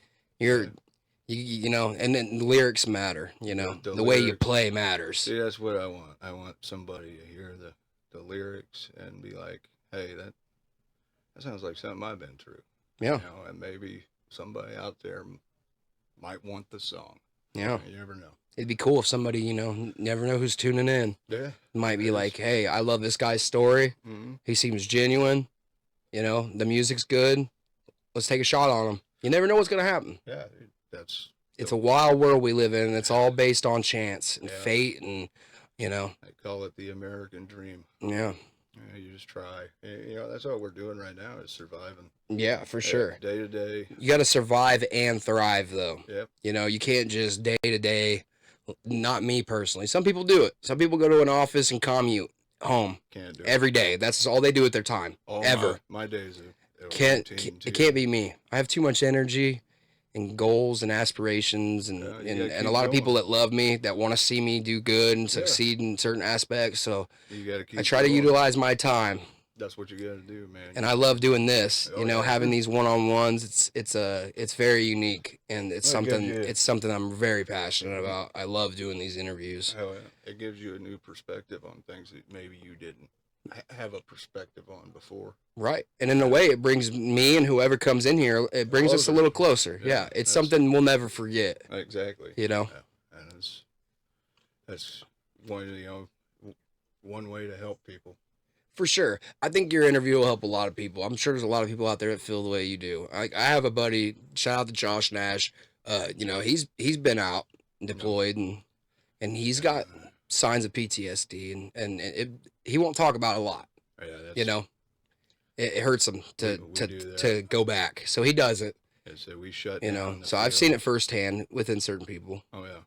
You know, and then the lyrics matter, you know. The way you lyrics. play matters. See, that's what I want. I want somebody to hear the lyrics and be like, "Hey, that sounds like something I've been through." Yeah. You know, and maybe somebody out there might want the song. Yeah. You never know. It'd be cool if somebody, you know, never know who's tuning in. Yeah. Might be like, "Hey, I love this guy's story. Mm-hmm. He seems genuine. You know, the music's good. Let's take a shot on him." You never know what's going to happen. Yeah, that's. It's a wild world we live in, and it's all based on chance and Yeah. fate and, you know. I call it the American dream. Yeah. Yeah, you just try. You know, that's all we're doing right now is surviving. Yeah, for sure. Day to day. You got to survive and thrive, though. Yep. You know, you can't just day to day. Not me personally. Some people do it. Some people go to an office and commute home Can't do every day. That's all they do with their time. All ever. My days are It can't be me. I have too much energy and goals and aspirations and a lot of people that love me, that want to see me do good and succeed in certain aspects. So You gotta keep I try to going. utilize my time. That's what you gotta do, man. And I love doing this, Oh, you know, yeah. having these one-on-ones. It's very unique, and it's Well, it gives something you- it's something I'm very passionate about. I love doing these interviews. Hell, it gives you a new perspective on things that maybe you didn't have a perspective on before. Right. And in a way, it brings me and whoever comes in here, it brings us a Closer. little closer. Yeah, Yeah. It's that's- something we'll never forget, Exactly. you know? Yeah. And that's one way to help people. For sure. I think your interview will help a lot of people. I'm sure there's a lot of people out there that feel the way you do. I have a buddy, shout out to Josh Nash. You know, he's been out deployed and he's got signs of PTSD and he won't talk about it a lot. Yeah, that's, You know, it hurts him We do that. to go back. So he does it, So we shut you down. know. the So I've field. seen it firsthand within certain people. Oh yeah,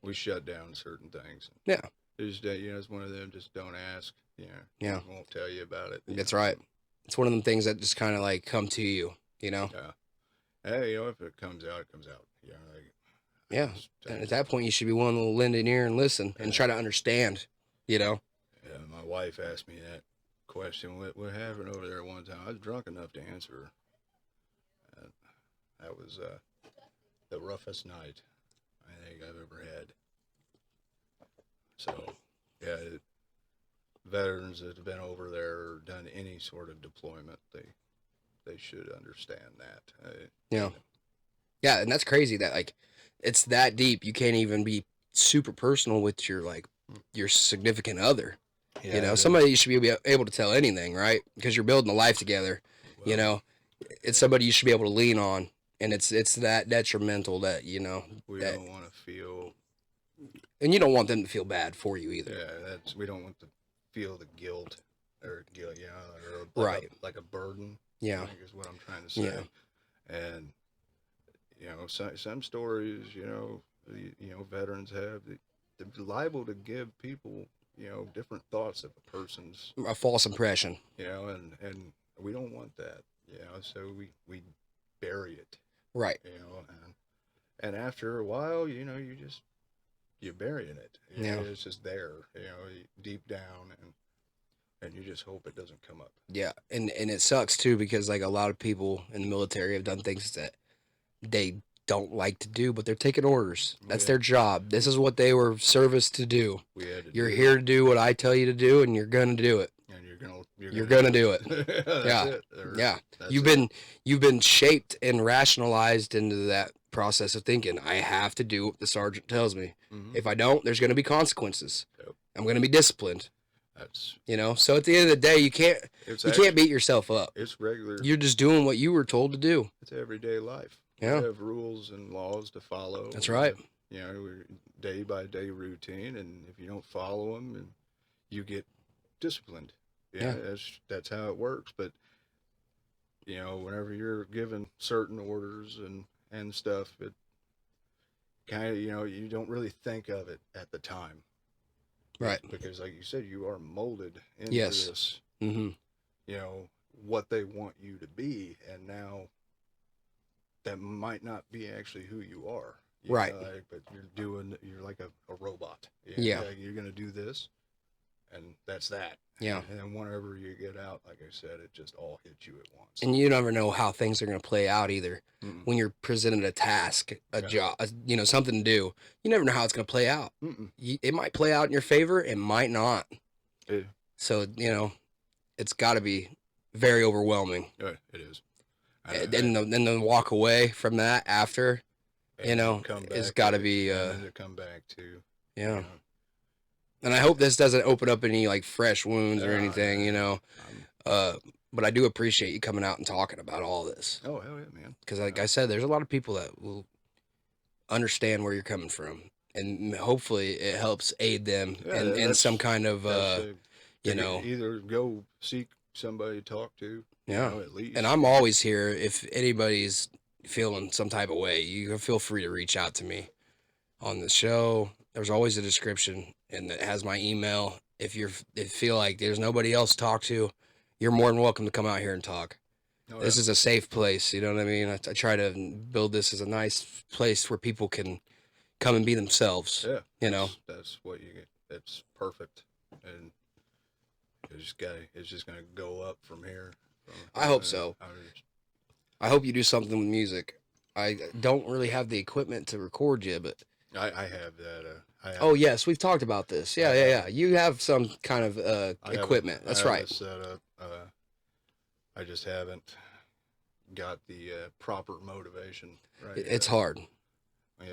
we shut down certain things. Yeah. It's just, it's one of them. Just don't ask. Yeah. Won't tell you about it. That's right. It's one of them things that just kind of like come to you, you know? Yeah. Hey, if it comes out, it comes out. Like, Yeah. And at that point, you should be willing to lend an ear and listen and try to understand, you know? Yeah, my wife asked me that question. What happened over there one time? I was drunk enough to answer her. And that was the roughest night I think I've ever had. So, yeah, veterans that have been over there or done any sort of deployment, they should understand that. Yeah. Yeah, and that's crazy that, like, it's that deep. You can't even be super personal with your, like, your significant other. Yeah, You know, somebody you should be able to tell anything, right? Because you're building a life together. You know, it's somebody you should be able to lean on, and it's that detrimental that, you know, we that, don't want to feel. and you don't want them to feel bad for you either. Yeah, we don't want to feel the guilt or or Right. like a burden. Yeah. I think is what I'm trying to say. Yeah. And some stories, veterans have they're liable to give people, different thoughts of a person's, A false impression. and we don't want that, so we bury it, Right. and after a while, you're burying it. Yeah. It's just there, deep down, and you just hope it doesn't come up. Yeah. And it sucks too, because like a lot of people in the military have done things that they don't like to do, but they're taking orders. That's their job. This is what they were serviced to do. We had to You're do here it, to do what I tell you to do, and you're gonna do it. and You're gonna do it. That's Yeah. it. Yeah. That's You've been shaped and rationalized into that process of thinking, I have to do what the sergeant tells me. Mhm. If I don't, there's gonna be consequences. Yep. I'm gonna be disciplined. That's So at the end of the day, you can't beat yourself up. It's regular. You're just doing what you were told to do. It's everyday life. Yeah. We have rules and laws to follow. That's right. We're day by day routine, and if you don't follow them, and you get disciplined. Yeah. That's how it works. But whenever you're given certain orders and stuff, it kind of you don't really think of it at the time. Right. Because like you said, you are molded into Yes. this, Mm-hmm. what they want you to be, and now that might not be actually who you are. Right. But you're like a robot. Yeah. Like, you're going to do this, and that's that. Yeah. And then whenever you get out, like I said, it just all hits you at once. And you never know how things are going to play out either. Mm-mm. When you're presented a task, a job, something to do, you never know how it's going to play out. Mm-mm. It might play out in your favor. It might not. Yeah. So, it's got to be very overwhelming. Yeah, it is. And then the walk away from that after, come it's back got to to- be, and then to come back to. yeah. And I hope this doesn't open up any like fresh wounds or Yeah, anything, yeah. But I do appreciate you coming out and talking about all this. Oh, hell yeah, man. Because like I said, there's a lot of people that will understand where you're coming from. And hopefully it helps aid them Yeah, in that's- some kind of, That's you to know, either go seek somebody to talk to, yeah. at least. And I'm always here if anybody's feeling some type of way. You can feel free to reach out to me on the show. There's always a description, and it has my email. If you feel like there's nobody else to talk to, you're more than welcome to come out here and talk. Oh, This yeah. is a safe place. You know what I mean? I try to build this as a nice place where people can come and be themselves. Yeah, That's what you get. That's perfect, and it's just gonna go up from here. I hope so. I hope you do something with music. I don't really have the equipment to record you, but I have that. oh yes, we've talked about this. Yeah. You have some kind of I have equipment. That's right. Set up. I just haven't got the proper motivation. Right. It's yet. hard. It's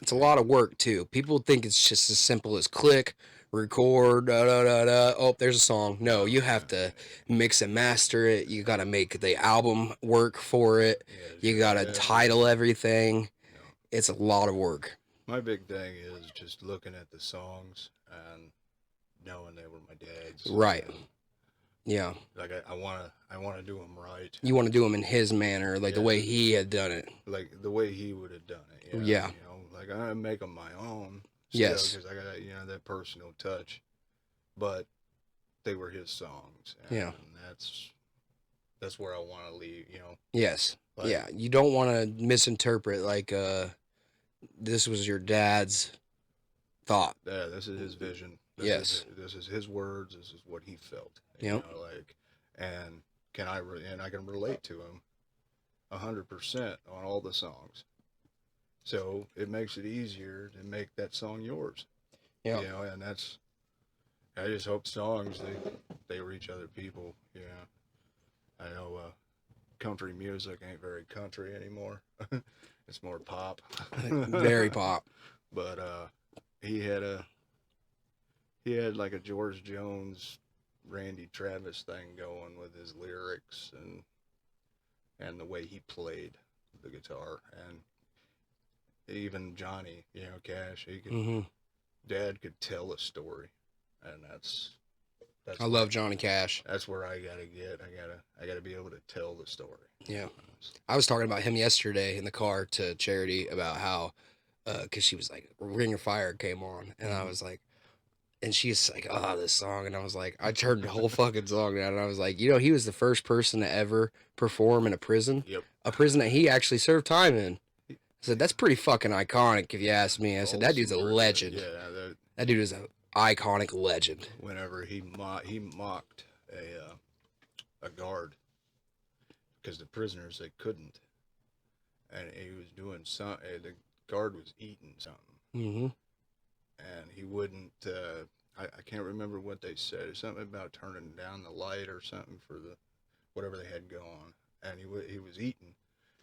It's a lot of work too. People think it's just as simple as click, record, da da da da. Oh, there's a song. No, you have to mix and master it. You got to make the album work for it. You got to title everything. It's a lot of work. My big thing is just looking at the songs and knowing they were my dad's. Right. And, Yeah. like I wanna do them right. You want to do them in his manner, like the Yeah. way he had done it. Like the way he would have done it. Yeah. Like I make them my own. Yes. Because I got that personal touch, but they were his songs. And Yeah. That's where I want to leave. Yes. Like, Yeah. You don't want to misinterpret like this was your dad's thought. Yeah, this is his vision. Yes. This is his words. This is what he felt. Yep. And I can relate to him 100% on all the songs. So it makes it easier to make that song yours. Yeah. And I just hope songs they reach other people. I know country music ain't very country anymore. It's more pop. Very pop. But he had like a George Jones, Randy Travis thing going with his lyrics and the way he played the guitar, and even Johnny, Cash, Hmm. Dad could tell a story, and that's I love Johnny Cash. That's where I gotta get. I gotta be able to tell the story. Yeah. I was talking about him yesterday in the car to Charity about how, because she was like, Ring of Fire came on, and I was like, And she's like, oh, this song. And I was like, I turned the whole fucking song down. And I was like, you know, he was the first person to ever perform in a prison. Yep. A prison that he actually served time in. I said, that's pretty fucking iconic if you ask me. I said, that dude's a legend. Yeah, That dude is an iconic legend. whenever he mocked a guard because the prisoners, they couldn't, and he was doing something. The guard was eating something, Mm-hmm. and he wouldn't. I can't remember what they said. It's something about turning down the light or something for the whatever they had going, and he was eating,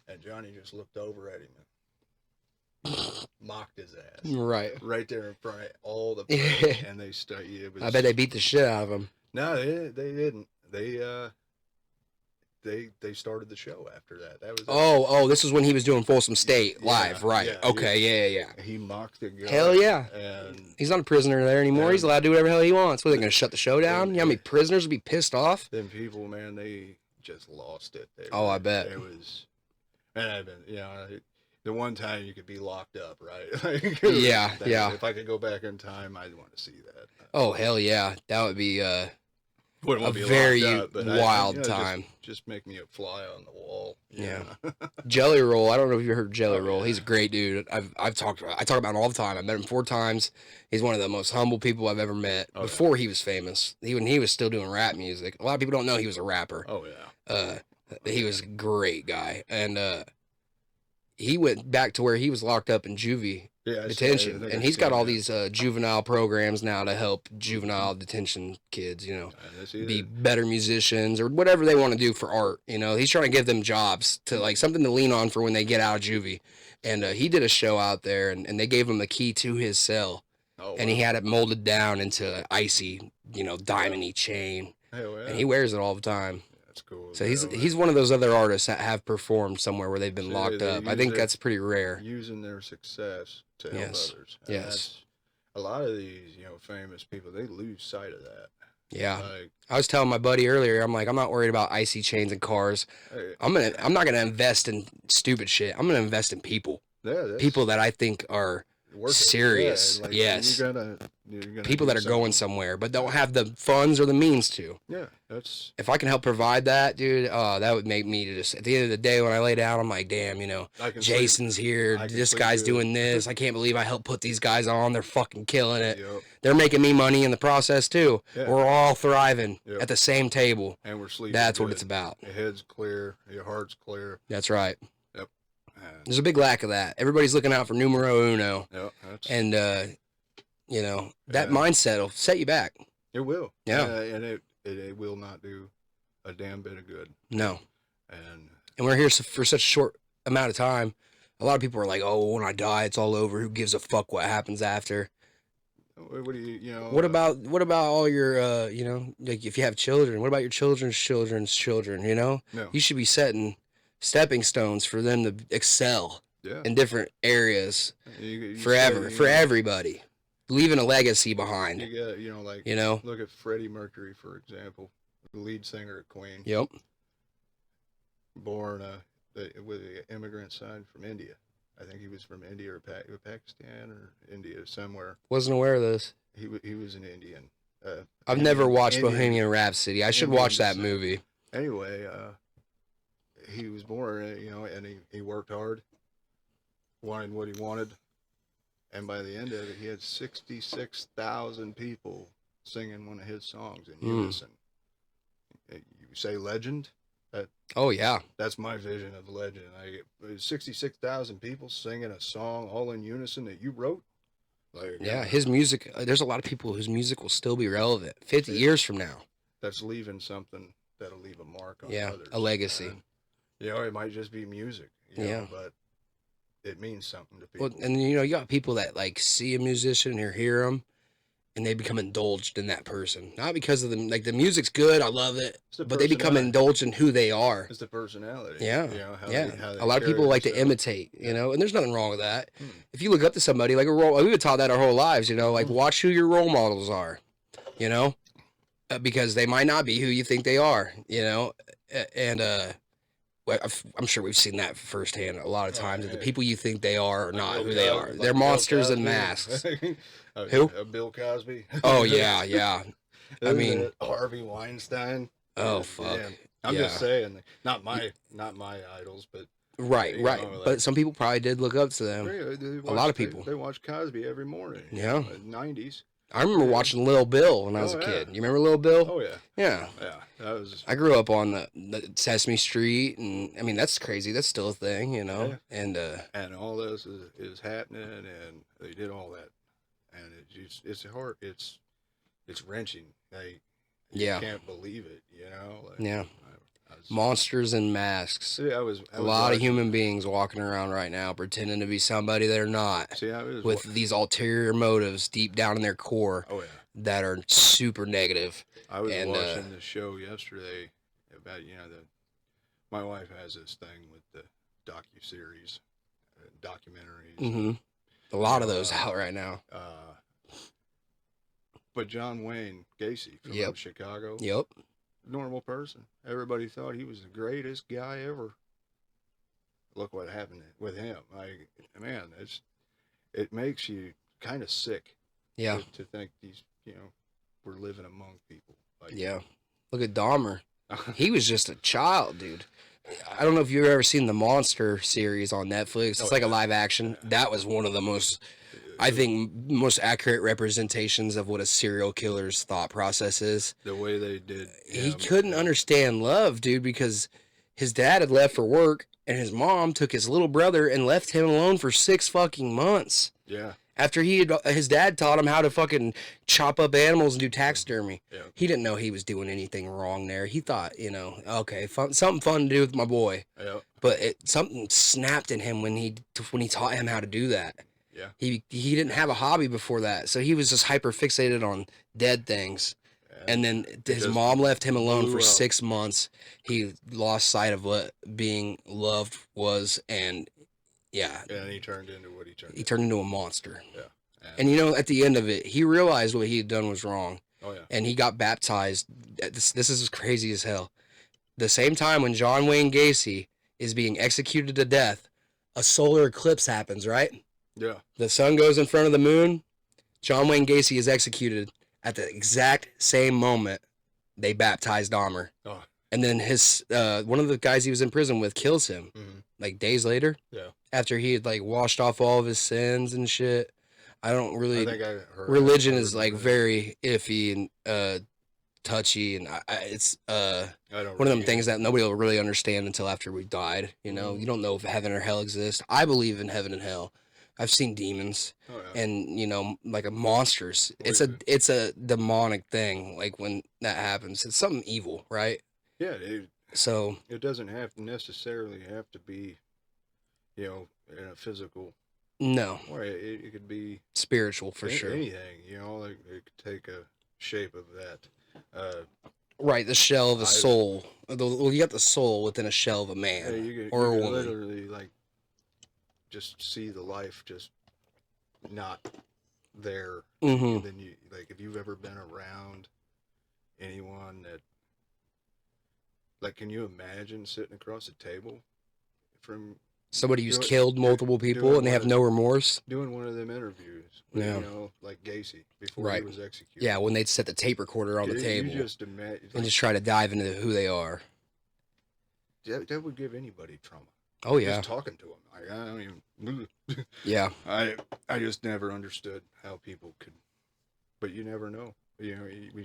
and Johnny just looked over at him and mocked his ass Right. there in front of all the press, and they started. I bet they beat the shit out of him. No, they didn't. They started the show after that. That was Oh, this is when he was doing Folsom State live, yeah, right? yeah, Okay, yeah. He mocked the guy. Hell yeah. And He's not a prisoner there anymore. Yeah. He's allowed to do whatever the hell he wants. What, are they going to shut the show down? You know how many prisoners would be pissed off? then people, man, they just lost it. I bet. It was, and I've been, the one time you could be locked up, right? Like, Yeah. If I could go back in time, I'd want to see that. Oh, hell yeah. That would be Wouldn't a want to be very locked up, but wild time. Just make me a fly on the wall. Yeah. Jelly Roll. I don't know if you heard Jelly Roll. He's a great dude. I talk about him all the time. I met him 4 times. He's one of the most humble people I've ever met before he was famous. When he was still doing rap music. A lot of people don't know he was a rapper. Oh yeah. He was a great guy. And he went back to where he was locked up in juvie detention. And he's got all these juvenile programs now to help juvenile detention kids, be better musicians or whatever they want to do for art. He's trying to give them jobs to like something to lean on for when they get out of juvie. And he did a show out there and they gave him the key to his cell. Oh, and he had it molded down into an icy, diamond-y chain. Hell yeah. And he wears it all the time. That's cool. So he's one of those other artists that have performed somewhere where they've been locked up. I think that's pretty rare. Using their success to help others. And Yes. A lot of these, famous people, they lose sight of that. Yeah. Like, I was telling my buddy earlier, I'm like, I'm not worried about icy chains and cars. hey, I'm not gonna invest in stupid shit. I'm gonna invest in people. People that I think are serious. Yeah, like, yes. You're gonna People do that are going something. somewhere but don't have the funds or the means to. Yeah, that's If I can help provide that, dude, that would make me just at the end of the day when I lay down, I'm like, damn, I can Jason's here. I can This sleep guy's good. doing this. I can't believe I helped put these guys on. They're fucking killing it. Yep. They're making me money in the process too. Yeah. We're all thriving Yep. at the same table. And we're sleeping. That's what good. it's about. Your head's clear, your heart's clear. That's right. And, There's a big lack of that. Everybody's looking out for numero uno. that's, And, that Yeah. mindset will set you back. it will. Yeah. And it will not do a damn bit of good. No. And And we're here for such a short amount of time. A lot of people are like, oh, when I die, it's all over. Who gives a fuck what happens after? what do you What about all your, like if you have children, what about your children's children, No. You should be setting stepping stones for them to excel Yeah. in different areas You forever, say, for everybody. Leaving a legacy You behind, got, look at Freddie Mercury, for example, the lead singer of Queen, Yep. born with an immigrant son from India. I think he was from India or Pakistan or India, somewhere. Wasn't aware of this. He was an Indian. I've never watched Indian- Bohemian Rhapsody. I should Indian watch that descent. movie. Anyway, he was born, and he worked hard, wanted what he wanted, and by the end of it, he had 66,000 people singing one of his songs in unison. You say legend? Oh yeah, That's my vision of legend. 66,000 people singing a song all in unison that you wrote. Like, yeah. His music. There's a lot of people whose music will still be relevant 50 years from now. That's leaving something that'll leave a mark on Yeah, others. a legacy. And, it might just be music. Yeah. But it means something to people. Well, and you got people that like see a musician or hear them, and they become indulged in that person. Not because of the music's good, I love it, It's the but they become personality. indulged in who they are. It's the personality. Yeah, How yeah. they A lot of carry people like to themselves. imitate, and there's nothing wrong with that. If you look up to somebody, like we've been taught that our whole lives, like watch who your role models are, because they might not be who you think they are, and I'm sure we've seen that firsthand a lot of times. That the yeah. people you think they are not Bill who they are. Cosby, They're like Bill monsters in Cosby. masks. Who? Who? Bill Cosby. Oh yeah, yeah. I mean, Harvey Weinstein. oh fuck. Yeah. I'm Yeah. just saying, not my idols, but Right, you right. know, like, But some people probably did look up to them. a lot of people. They watch Cosby every morning. Yeah. 90s. I remember watching Lil Bill when I was a kid. You remember Lil Bill? Oh yeah. Yeah. Yeah. That was. I grew up on the Sesame Street, and I mean that's crazy. That's still a thing, you know. Yeah. And all this is happening, and they did all that, and it's hard. It's wrenching. You can't believe it. You know. Like, yeah. Monsters in masks. See, I was a lot of human beings walking around right now pretending to be somebody they're not. See, I was with these ulterior motives deep down in their core. Oh yeah. That are super negative. I was watching the show yesterday about my wife has this thing with the docuseries, documentaries. Mm-hmm. A lot of those out right now. But John Wayne Gacy from Chicago. Yep. Normal person. Everybody thought he was the greatest guy ever. Look what happened with him. Man, it makes you kind of sick. Yeah. To think we're living among people. Look at Dahmer. He was just a child, dude. I don't know if you've ever seen the Monster series on Netflix. It's like a live action. That was one of the most, I think, most accurate representations of what a serial killer's thought process is. The way they did. He couldn't understand love, dude, because his dad had left for work and his mom took his little brother and left him alone for 6 fucking months. Yeah. After his dad taught him how to fucking chop up animals and do taxidermy. Yeah. He didn't know he was doing anything wrong there. He thought, okay, something fun to do with my boy. Yeah. But something snapped in him when he taught him how to do that. Yeah. He didn't have a hobby before that, so he was just hyper fixated on dead things. And then his mom left him alone for 6 months. He lost sight of what being loved was, and and he turned into what he turned. He turned into a monster. Yeah. And at the end of it, he realized what he had done was wrong. Oh yeah. And he got baptized. This is crazy as hell. The same time when John Wayne Gacy is being executed to death, a solar eclipse happens, right? Yeah. The sun goes in front of the moon. John Wayne Gacy is executed at the exact same moment they baptized Dahmer. Oh. And then his one of the guys he was in prison with kills him like days later. Yeah. After he had like washed off all of his sins and shit. I think I heard religion is like very iffy and touchy, and it's one of them things that nobody will really understand until after we died. You don't know if heaven or hell exists. I believe in heaven and hell. I've seen demons, and like monsters. It's a demonic thing. Like when that happens, it's something evil, right? Yeah. So it doesn't necessarily have to be, in a physical. No. Or it could be spiritual for sure. Anything, like it could take a shape of that. Right, the shell of a soul. Well, you got the soul within a shell of a man or a woman. Literally, like, just see the life just not there. Mm-hmm. And then if you've ever been around anyone that, like, can you imagine sitting across a table from somebody who's killed multiple people and they have no remorse? Doing one of them interviews, like Gacy before he was executed. Yeah, when they'd set the tape recorder on the table you just imagine, and just try to dive into who they are. That would give anybody trauma. Oh yeah, just talking to them. I don't even. Yeah, I just never understood how people could, but you never know. We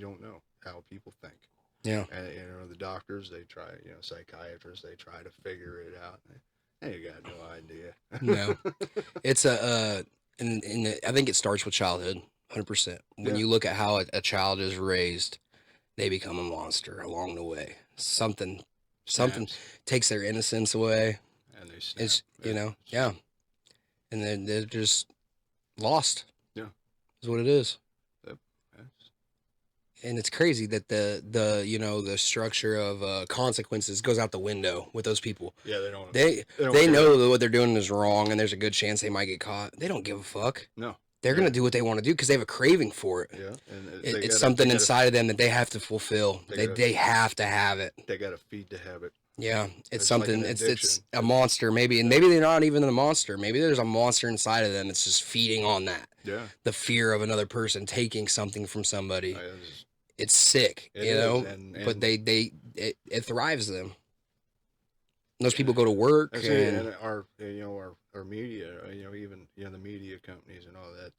don't know how people think. Yeah, and the doctors, they try. Psychiatrists, they try to figure it out. They got no idea. No, it's and I think it starts with childhood, 100%. When you look at how a child is raised, they become a monster along the way. Something takes their innocence away. And they snap. It's and then they're just lost. Yeah, is what it is. And it's crazy that the structure of consequences goes out the window with those people. Yeah, they don't. They know that what they're doing is wrong, and there's a good chance they might get caught. They don't give a fuck. No, they're gonna do what they want to do because they have a craving for it. Yeah, and it's something inside of them that they have to fulfill. They have to have it. They gotta feed the habit. Yeah, it's It's like something. an It's addiction. a monster, maybe, and maybe they're not even a monster. Maybe there's a monster inside of them. It's just feeding on that. Yeah. The fear of another person taking something from somebody. It's- It's sick, It you is, know. and But it thrives them. Those people go to work I say, and our our media, even the media companies and all that,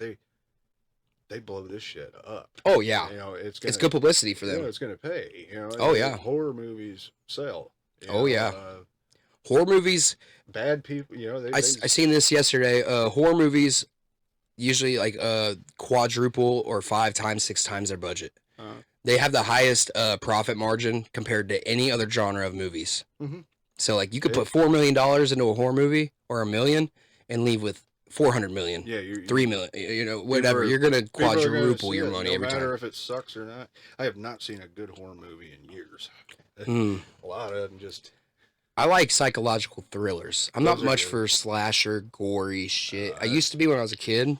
they blow this shit up. oh yeah, It's it's good publicity for them. it's gonna pay. Oh, yeah. horror movies sell. Oh, yeah. Horror movies. Bad people. I seen this yesterday. Horror movies usually like quadruple or 5 times, 6 times their budget. They have the highest profit margin compared to any other genre of movies. Mm-hmm. So like you could put $4 million into a horror movie or $1 million and leave with 400 million. Yeah, 3 million. Whatever. You're gonna quadruple your money every time. No matter if it sucks or not. I have not seen a good horror movie in years. A lot of them just. I like psychological thrillers. I'm Those not are much good. for slasher, gory shit. I used to be when I was a kid.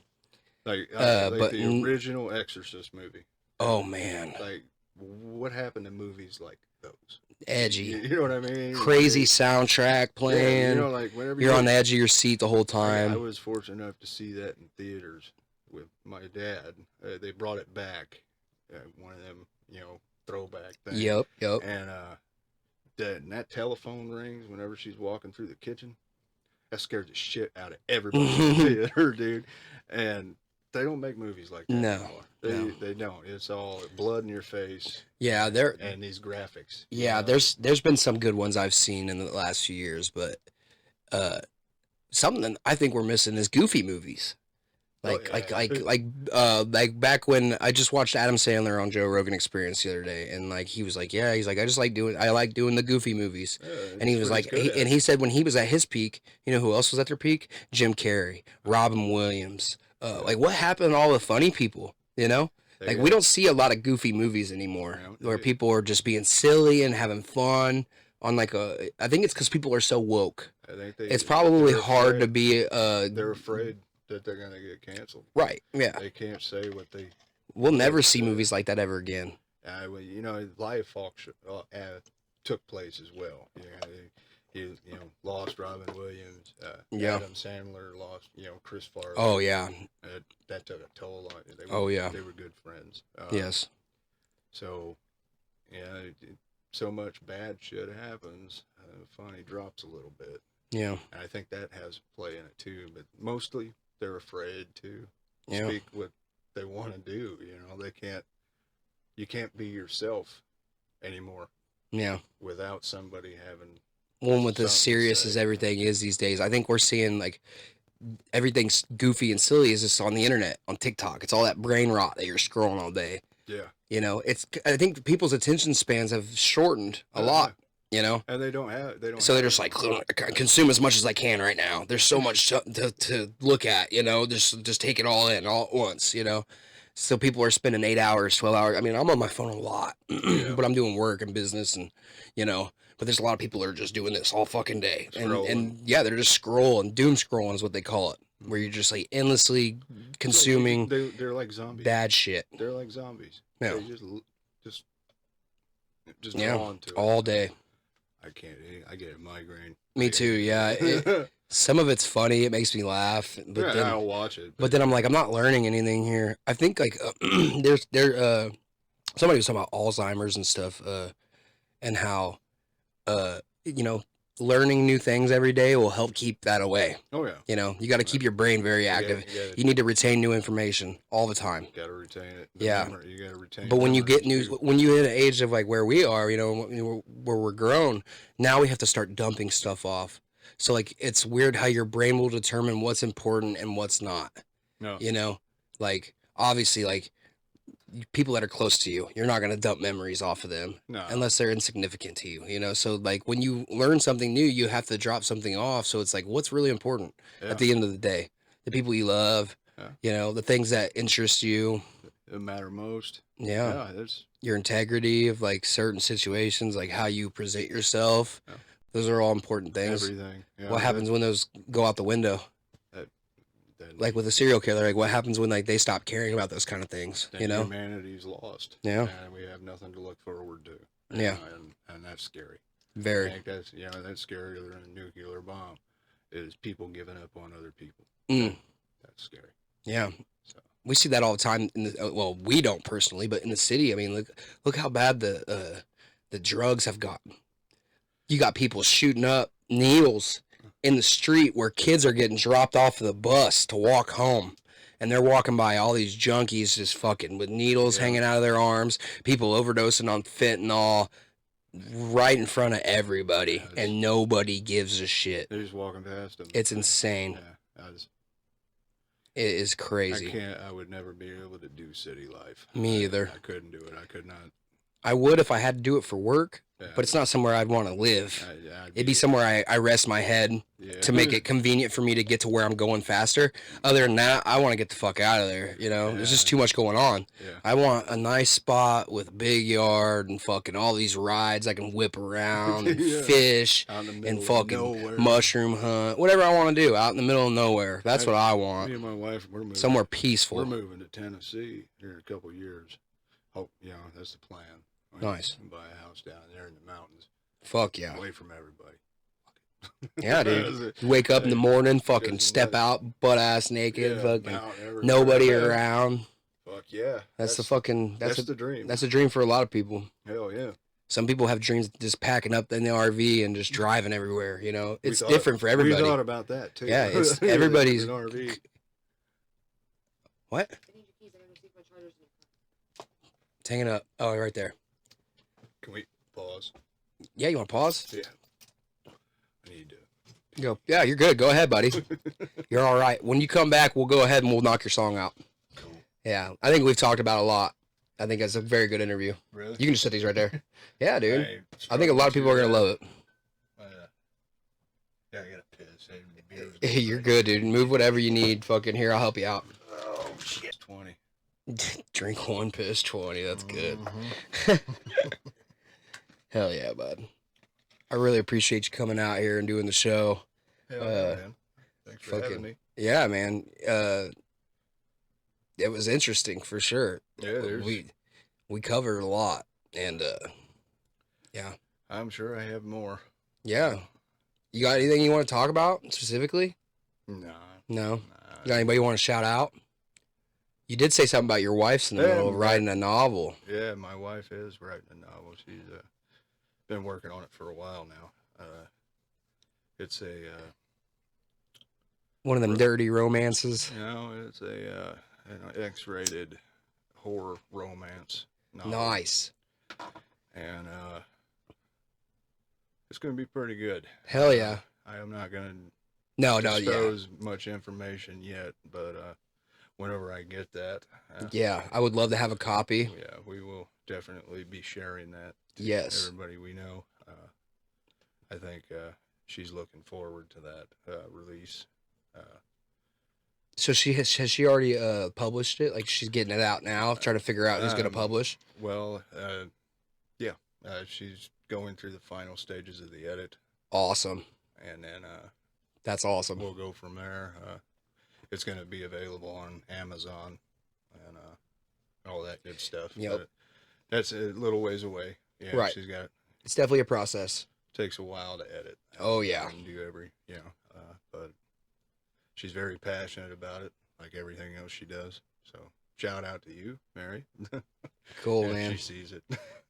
Like but the original Exorcist movie. Oh man, Like, what happened to movies like those? edgy, You know what I mean? crazy soundtrack playing. Yeah, like whenever You're on the edge of your seat the whole I time. was fortunate enough to see that in theaters with my dad. They brought it back. One of them, throwback things. Yep. And that telephone rings whenever she's walking through the kitchen. That scared the shit out of everybody in the theater, dude. And they don't make movies like that No, anymore. They don't. It's all blood in your face Yeah, and these graphics. Yeah, there's been some good ones I've seen in the last few years, but something I think we're missing is goofy movies. Like back when I just watched Adam Sandler on Joe Rogan Experience the other day, and like he was like, yeah, he's like, I like doing the goofy movies, and he was like, he said when he was at his peak, who else was at their peak? Jim Carrey, Robin Williams. Like what happened to all the funny people? Like we don't see a lot of goofy movies anymore, where people are just being silly and having fun on I think it's because people are so woke. I think It's probably hard to be they're afraid that they're gonna get canceled. right. Yeah, They can't say what they. we'll never see movies like that ever again. Live Falk took place as well. He lost Robin Williams. Adam Sandler lost, Chris Farley. Oh yeah. That took a toll on it. They were good friends. Yes. So, so much bad shit happens. Funny drops a little bit. Yeah. And I think that has a play in it too. But mostly they're afraid to Yeah. speak what they want to do. You can't be yourself anymore Yeah. without somebody having. One with as something to serious say. as everything is these days. I think we're seeing like everything's goofy and silly is just on the internet, on TikTok. It's all that brain rot that you're scrolling all day. Yeah. I think people's attention spans have shortened a lot. And they don't. So they're just like consume as much as I can right now. There's so much to look at. Just take it all in all at once. So people are spending 8 hours, 12 hours. I mean, I'm on my phone a lot, but I'm doing work and business, and But there's a lot of people that are just doing this all fucking day, and yeah, they're just scrolling. Doom scrolling is what they call it, where you're just like endlessly consuming. They're like zombies. Bad shit. They're like zombies. Yeah. They just drawn to it. All day. I can't. I get a migraine. Me too. Yeah. Some of it's funny. It makes me laugh. But then I'll watch it. But then I'm like, I'm not learning anything here. I think like somebody was talking about Alzheimer's and stuff, and how learning new things every day will help keep that away. Oh yeah. You got to keep your brain very active. You need to retain new information all the time. Got to retain it. Yeah. You got to retain. But when you get when you hit an age of like where we are, where we're grown, now we have to start dumping stuff off. So like it's weird how your brain will determine what's important and what's not. No. Like obviously like people that are close to you, you're not going to dump memories off of them unless they're insignificant to you, So like when you learn something new, you have to drop something off. So it's like, what's really important at the end of the day? The people you love, the things that interest you. That matter most. Yeah. Your integrity of like certain situations, like how you present yourself. Yeah. Those are all important things. Everything. Yeah, what happens when those go out the window? Like with a serial killer, like what happens when like they stop caring about those kind of things? Humanity's lost. Yeah. And we have nothing to look forward to. Yeah. And that's scary. I Very. think that's, that's scarier than a nuclear bomb, is people giving up on other people. Mm. That's scary. Yeah. So. We see that all the time. Well, we don't personally, but in the city, I mean, look how bad the drugs have gotten. You got people shooting up needles in the street where kids are getting dropped off of the bus to walk home. And they're walking by all these junkies just fucking with needles hanging out of their arms, people overdosing on fentanyl right in front of everybody, and nobody gives a shit. They're just walking past them. It's insane. Yeah, It is crazy. I would never be able to do city life. Me either. I couldn't do it. I could not. I would if I had to do it for work, Yeah. but it's not somewhere I'd want to live. It'd be somewhere I rest my head to make it convenient for me to get to where I'm going faster. Other than that, I want to get the fuck out of there. There's just too much going on. Yeah. I want a nice spot with a big yard and fucking all these rides I can whip around and fish and fucking mushroom hunt, whatever I want to do out in the middle of nowhere. That's what I want. Me and my wife, we're moving somewhere peaceful. We're moving to Tennessee here in a couple of years. Hope, that's the plan. Nice. Buy a house down there in the mountains. Fuck yeah. Away from everybody. Yeah, dude. You wake up in the morning, fucking step out, butt ass naked, fucking nobody around. Fuck yeah. That's the dream. That's a dream for a lot of people. Hell yeah. Some people have dreams of just packing up in the RV and just driving everywhere. It's different for everybody. We thought about that too. Yeah, it's everybody's. An RV. What? It's hanging up. Oh, right there. Can we pause? Yeah, you want to pause? Yeah. I need to. Go. Yeah, you're good. Go ahead, buddy. You're all right. When you come back, we'll go ahead and we'll knock your song out. Cool. Yeah, I think we've talked about a lot. I think that's a very good interview. Really? You can just set these right there. Yeah, dude. I think a lot of people are going to love it. Yeah, I got to piss. Hey, you're good, dude. Move whatever you need. Fucking here, I'll help you out. Oh, shit. 20. Drink one, piss 20. That's good. Mm-hmm. Hell yeah, bud. I really appreciate you coming out here and doing the show. Hell yeah, man. Thanks for having me. Yeah, man. It was interesting for sure. Yeah, we covered a lot, and yeah. I'm sure I have more. Yeah. You got anything you want to talk about specifically? No. You got anybody you want to shout out? You did say something about your wife's in the middle of writing a novel. Yeah, my wife is writing a novel. She's been working on it for a while now. It's a one of them dirty romances. It's an X-rated horror romance novel. Nice. And it's going to be pretty good. Hell yeah. I am not going to No, disclose much information yet, but whenever I get that. Yeah, I would love to have a copy. Yeah, we will definitely be sharing that to Yes. everybody we know. I think she's looking forward to that release. So has she already published it? Like she's getting it out now, trying to figure out who's going to publish? Well, yeah, she's going through the final stages of the edit. Awesome. And then that's awesome. We'll go from there. It's going to be available on Amazon and all that good stuff. Yep. But that's a little ways away. Yeah, right. She's got. It's definitely a process. Takes a while to edit. Oh yeah. And do but she's very passionate about it, like everything else she does. So shout out to you, Mary. Cool, man. She sees it.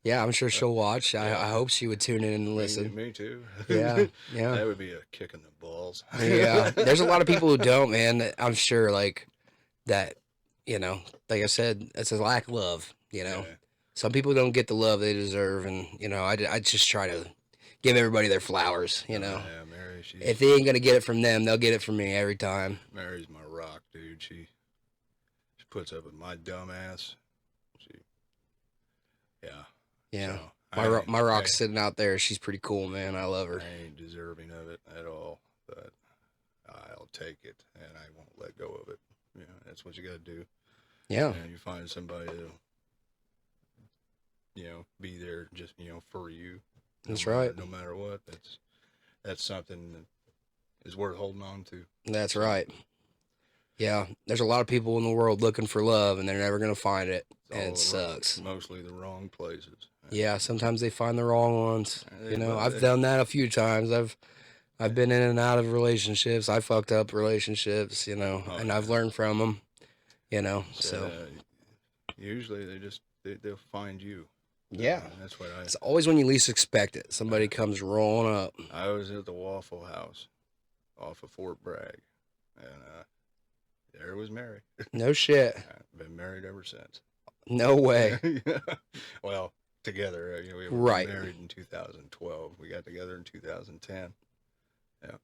Yeah, I'm sure she'll watch. I hope she would tune in and listen. Me too. Yeah. That would be a kick in the balls. Yeah. There's a lot of people who don't, man. I'm sure, like that. Like I said, it's a lack of love. Yeah. Some people don't get the love they deserve, and I just try to give everybody their flowers. Yeah, Mary. If they ain't gonna get it from them, they'll get it from me every time. Mary's my rock, dude. She puts up with my dumb ass. Yeah. So, my rock's sitting out there. She's pretty cool, man. I love her. I ain't deserving of it at all, but I'll take it, and I won't let go of it. That's what you got to do. Yeah. And you find somebody to, be there just, for you. That's right. No matter what, that's something that is worth holding on to. That's right. Yeah. There's a lot of people in the world looking for love, and they're never going to find it. It's and all it sucks. mostly the wrong places. Yeah, sometimes they find the wrong ones. They- but I've they- done that a few times. I've been in and out of relationships. I fucked up relationships, and I've learned from them, so. Usually they'll find you. Yeah. That's what It's always when you least expect it. Somebody comes rolling up. I was at the Waffle House off of Fort Bragg, and there was Mary. No shit. I've been married ever since. No way. Well, together. We were Right. married in 2012. We got together in 2010. Yeah.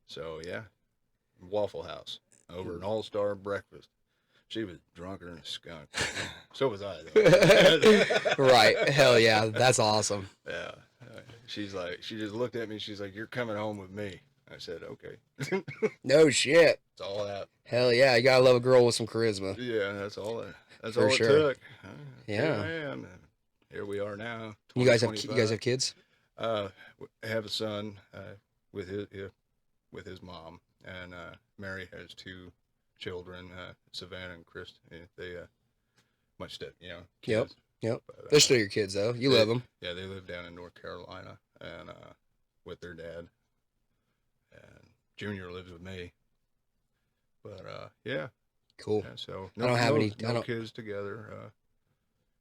So, yeah. Waffle House. Over an all-star breakfast. She was drunker than a skunk. So was I, though. Right. Hell yeah. That's awesome. Yeah. She just looked at me. She's like, "You're coming home with me." I said, "Okay." No shit. That's all that. Hell yeah. You gotta love a girl with some charisma. Yeah, that's all For it sure. took. Yeah. Here I am. And here we are now. You guys have 2025. kids? I have a son with his mom, and Mary has two children, Savannah and Chris. They much step, kids. Yep. But, They're still your kids though. You love them. Yeah, they live down in North Carolina, and with their dad. And Junior lives with me. But yeah. Cool. Yeah, so I don't have any. no kids together.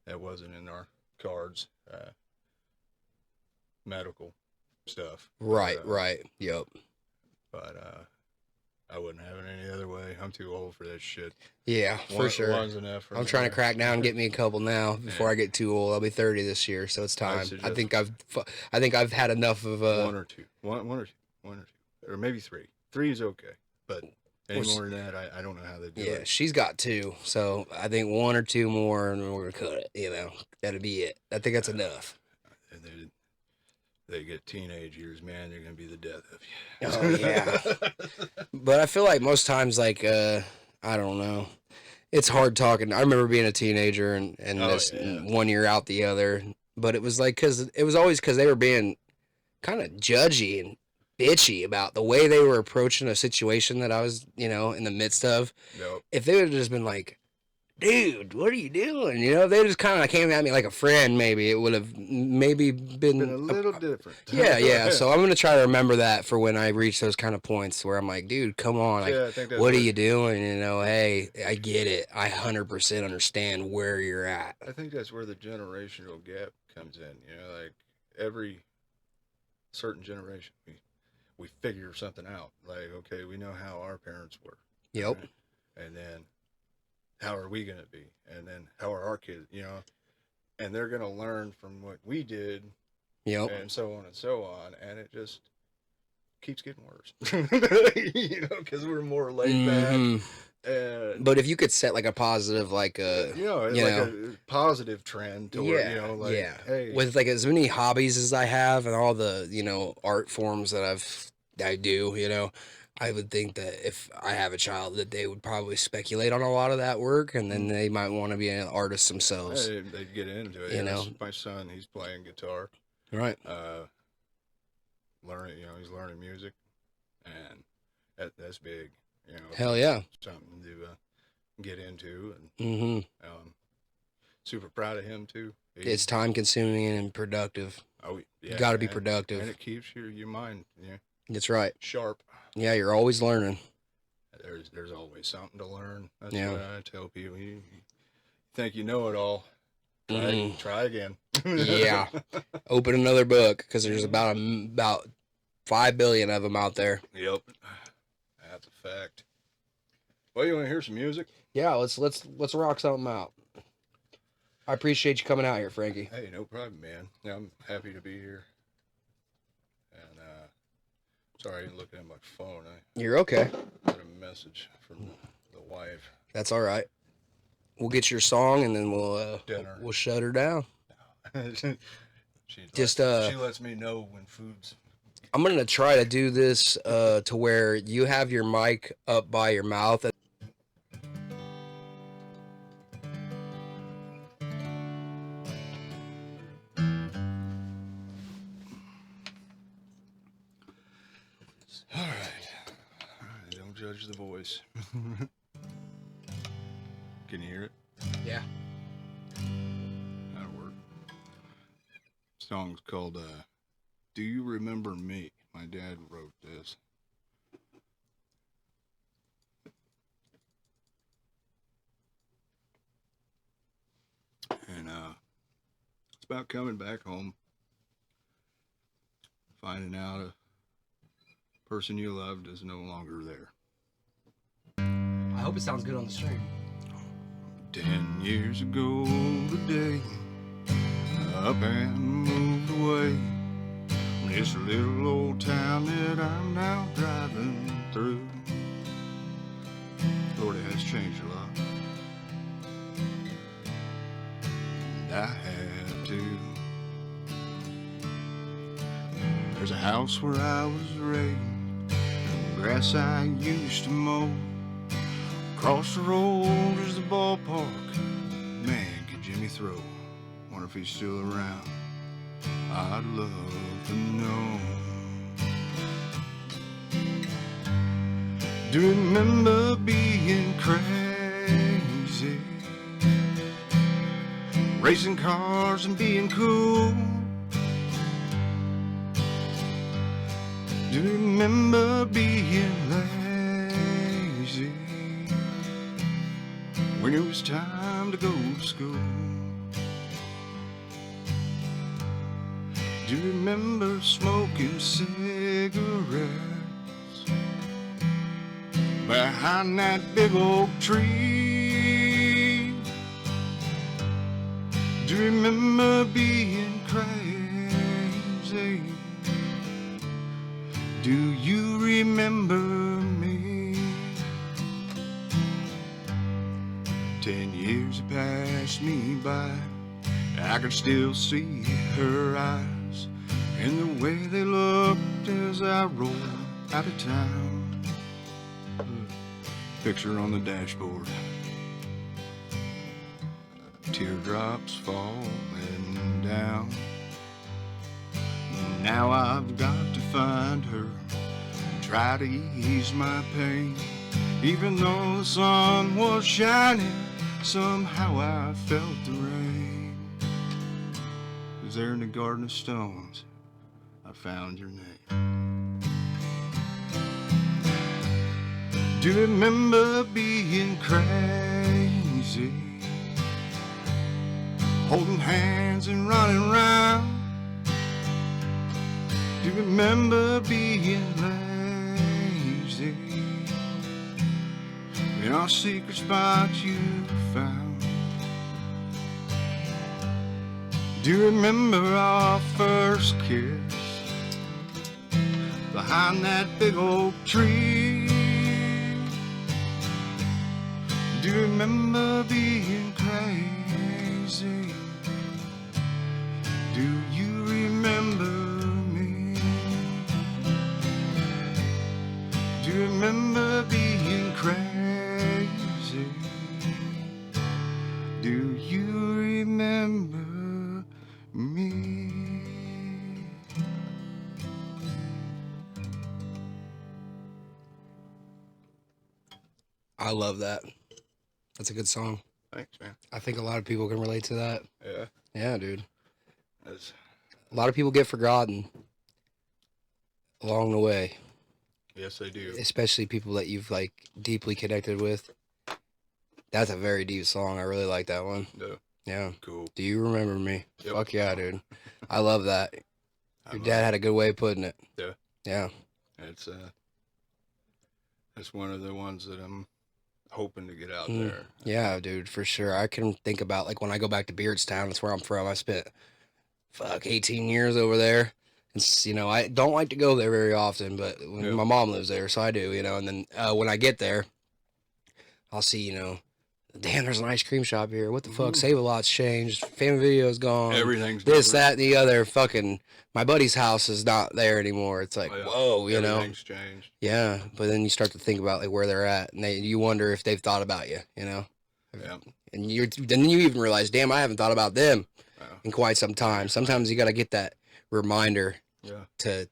That wasn't in our cards. Medical stuff. Right. Right. Yep. But I wouldn't have it any other way. I'm too old for that shit. Yeah, for sure. One's enough for I'm me. trying to crack down and get me a couple now before I get too old. I'll be 30 this year, so it's time. I think I've had enough of one or two, or maybe three. Three is okay, but any more than that, I don't know how they do it. Yeah, she's got two, so I think one or two more, and we're gonna cut it. That'll be it. I think that's enough. And they get teenage years, man. They're gonna be the death of you. Oh yeah. But I feel like most times, like I don't know, it's hard talking. I remember being a teenager and this 1 year out the other, but it was like it was always because they were being kind of judgy and bitchy about the way they were approaching a situation that I was, in the midst of. Nope. If they would have just been like, "Dude, what are you doing?" If they just kind of came at me like a friend, maybe it would have maybe been a little different. Yeah. So I'm gonna try to remember that for when I reach those kind of points where I'm like, "Dude, come on, like, I think that's what are you doing?" Hey, I get it. I 100% understand where you're at. I think that's where the generational gap comes in. Like every certain generation, we figure something out. Like, okay, we know how our parents were. Yep. Right? And then how are we going to be? And then how are our kids, and they're going to learn from what we did. Yep. And so on and so on. And it just keeps getting worse, because we're more laid back. And, but if you could set like a positive, like a positive trend toward, hey, with like as many hobbies as I have and all the, art forms that I do, I would think that if I have a child that they would probably speculate on a lot of that work, and then they might want to be an artist themselves. They'd get into it. My son, he's playing guitar. Right. Learning, he's learning music, and that's big. Hell yeah. Something to get into, and super proud of him too. It's time consuming and productive. Oh yeah, you got to be productive, and it keeps your mind, That's right. sharp. Yeah, you're always learning. There's always something to learn. That's what I tell people. You think you know it all? Try again. Yeah. Open another book because there's about 5 billion of them out there. Yep. That's a fact. Well, you want to hear some music? Yeah, let's rock something out. I appreciate you coming out here, Frankie. Hey, no problem, man. Yeah, I'm happy to be here. And sorry, I'm looking at my phone. You're okay. I got a message from the wife. That's all right. We'll get your song and then we'll shut her down. She lets me know when food's. I'm gonna try to do this to where you have your mic up by your mouth. All right. Don't judge the voice. Can you hear it? Yeah. song's called Do You Remember Me? My dad wrote this. And it's about coming back home, finding out a person you loved is no longer there. I hope it sounds good on the stream. 10 years ago today, up and moved away. This little old town that I'm now driving through. Lord, it has changed a lot. And I have to. There's a house where I was raised, grass I used to mow. Across the road is the ballpark. Man, could Jimmy throw? Wonder if he's still around. I'd love to know. Do you remember being crazy? Racing cars and being cool. Do you remember being lazy when it was time to go to school? Do you remember smoking cigarettes behind that big oak tree? Do you remember being crazy? Do you remember me? 10 years have passed me by. I can still see her eyes and the way they looked as I rolled out of town. Picture on the dashboard. Teardrops falling down. Now I've got to find her and try to ease my pain. Even though the sun was shining, somehow I felt the rain. 'Cause there in the garden of stones, I found your name. Do you remember being crazy? Holding hands and running around. Do you remember being lazy in our secret spot you found? Do you remember our first kiss behind that big oak tree? Do you remember being crazy? Do you remember me? Do you remember being crazy? Do you remember me? I love that. That's a good song. Thanks, man. I think a lot of people can relate to that. Yeah. Yeah, dude. That's, A lot of people get forgotten along the way, yes, they do. especially people that you've like deeply connected with. That's a very deep song. I really like that one. No, Yeah. cool. Do you remember me? Yep. Fuck yeah, dude. I love that. Your dad had a good way of putting it. Yeah. Yeah. It's one of the ones that I'm hoping to get out Mm. there. Yeah, dude, for sure. I can think about like when I go back to Beardstown, that's where I'm from. I spent 18 years over there. It's, you know, I don't like to go there very often, but when Yeah. my mom lives there, so I do, you know, and then when I get there, I'll see, you know, damn, there's an ice cream shop here. What the fuck? Ooh. Save-A-Lot's changed. Family Video's gone. Everything's This, different. that, and the other. Fucking, my buddy's house is not there anymore. It's like, Oh, yeah. whoa, you know? Everything's changed. Yeah, but then you start to think about like where they're at, and you wonder if they've thought about you, you know? Yeah. And then you even realize, damn, I haven't thought about them Yeah. in quite some time. Sometimes you got to get that reminder Yeah. to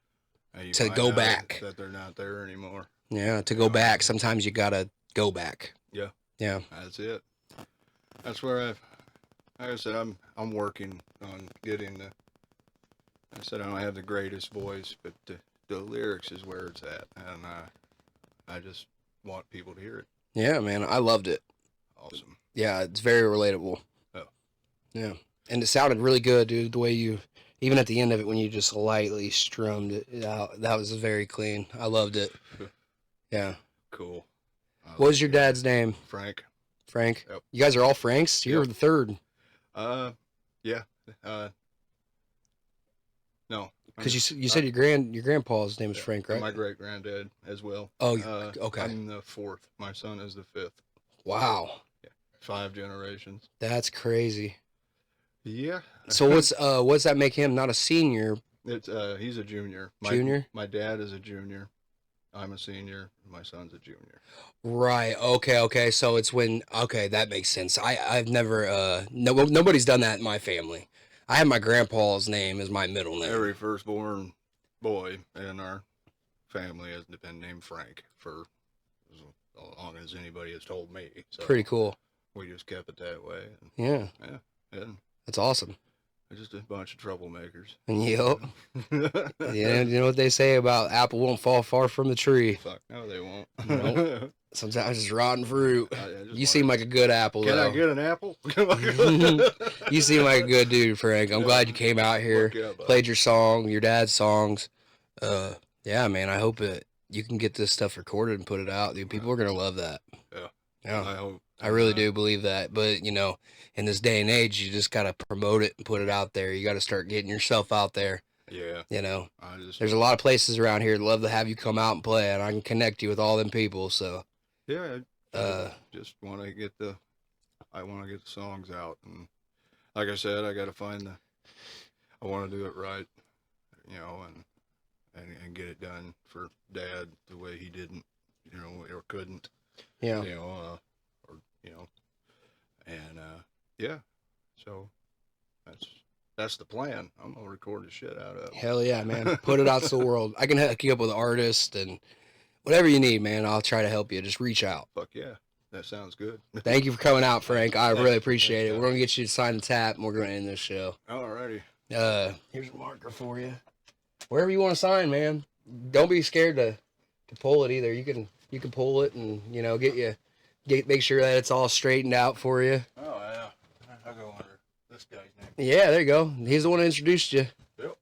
And you To find go out back. that they're not there anymore. go Yeah. back. Sometimes you got to go back. Yeah. Yeah. That's it. That's where like I said, I'm working on getting I said I don't have the greatest voice, but the lyrics is where it's at, and I just want people to hear it. Yeah, man, I loved it. Awesome. Yeah, it's very relatable. Oh. Yeah, and it sounded really good, dude. The way you, even at the end of it, when you just lightly strummed it out, that was very clean. I loved it. Yeah. Cool. What was your dad's name? Frank. Frank. Yep. You guys are all Franks. You're the third. Yeah. No. Because you said your grandpa's name is Frank, right? My great granddad as well. Oh, okay. I'm the fourth. My son is the fifth. Wow. Yeah. 5 generations. That's crazy. Yeah. So what's that make him? Not a senior. It's he's a junior. Junior? My dad is a junior. I'm a senior. My son's a junior. Right. Okay. So it's okay, that makes sense. I've never nobody's done that in my family. I have my grandpa's name as my middle name. Every firstborn boy in our family has been named Frank for as long as anybody has told me. So Pretty cool. we just kept it that way. Yeah. And That's awesome. we're just a bunch of troublemakers. And yep. Yeah, you know what they say about apple won't fall far from the tree. Fuck, no, they won't. Nope. Sometimes it's rotten fruit. I just You seem like a good apple, Can though. I get an apple? You seem like a good dude, Frank. I'm glad you came out here, played your song, your dad's songs. Yeah, man, I hope you can get this stuff recorded and put it out. Dude, people are going to love that. Yeah. I hope. I really do believe that. But, you know, in this day and age, you just got to promote it and put it out there. You got to start getting yourself out there. Yeah. You know, there's a lot of places around here that love to have you come out and play, and I can connect you with all them people. So, yeah, I just want to get the songs out. And like I said, I got to I want to do it right, you know, and get it done for Dad the way he didn't, you know, or couldn't. yeah. You know, or, you know, and, yeah, so that's the plan. I'm going to record the shit out of it. Hell yeah, man. Put it out to the world. I can hook you up with artists and whatever you need, man. I'll try to help you. Just reach out. Fuck yeah. That sounds good. Thank you for coming out, Frank. I really appreciate it. We're going to get you to sign the tap and we're going to end this show. Alrighty. Here's a marker for you. Wherever you want to sign, man. Don't be scared to pull it either. You can pull it and, you know, make sure that it's all straightened out for you. Oh, yeah. I'll go under this guy's name. Yeah, there you go. He's the one that introduced you. Yep.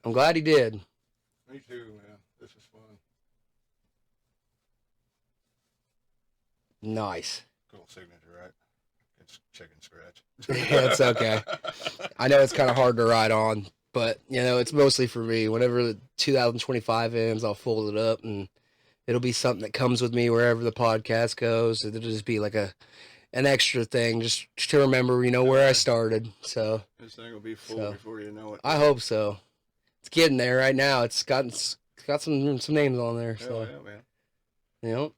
I'm glad he did. Me too, man. This is fun. Nice. Cool signature, right? It's chicken scratch. It's okay. I know it's kind of hard to write on, but, you know, it's mostly for me. Whenever the 2025 ends, I'll fold it up, and it'll be something that comes with me wherever the podcast goes. It'll just be like an extra thing, just to remember, you know, where I started. So This thing will be full before you know it. I hope so. It's getting there right now. It's got some names on there. So, Hell yeah, man. you know,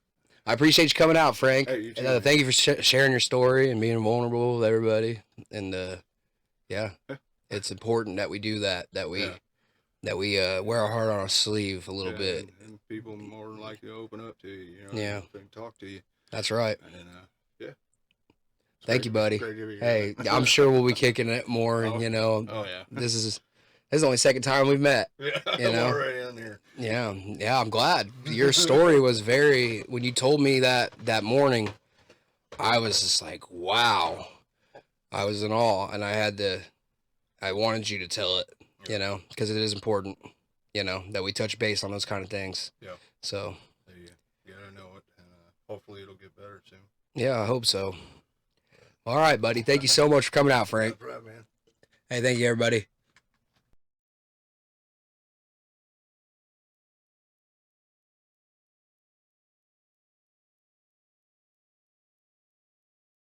I appreciate you coming out, Frank. Hey, you too, And, thank you for sharing your story and being vulnerable with everybody. And yeah, it's important that we do that. That we wear our heart on our sleeve a little bit. And people more than likely to open up to you. You know, Yeah. and talk to you. That's right. And yeah. Thank you, buddy. Great to be here. Hey, I'm sure we'll be kicking it more. Oh. You know, Oh yeah. this is only the second time we've met. Yeah. You know? I'm already in there. Yeah, I'm glad. Your story was when you told me that morning, I was just like, wow. I was in awe, and I wanted you to tell it, you know, because it is important, you know, that we touch base on those kind of things. Yeah. So. You gotta know it, and hopefully it'll get better soon. Yeah, I hope so. All right, buddy. Thank you so much for coming out, Frank. That's right, man. Hey, thank you, everybody.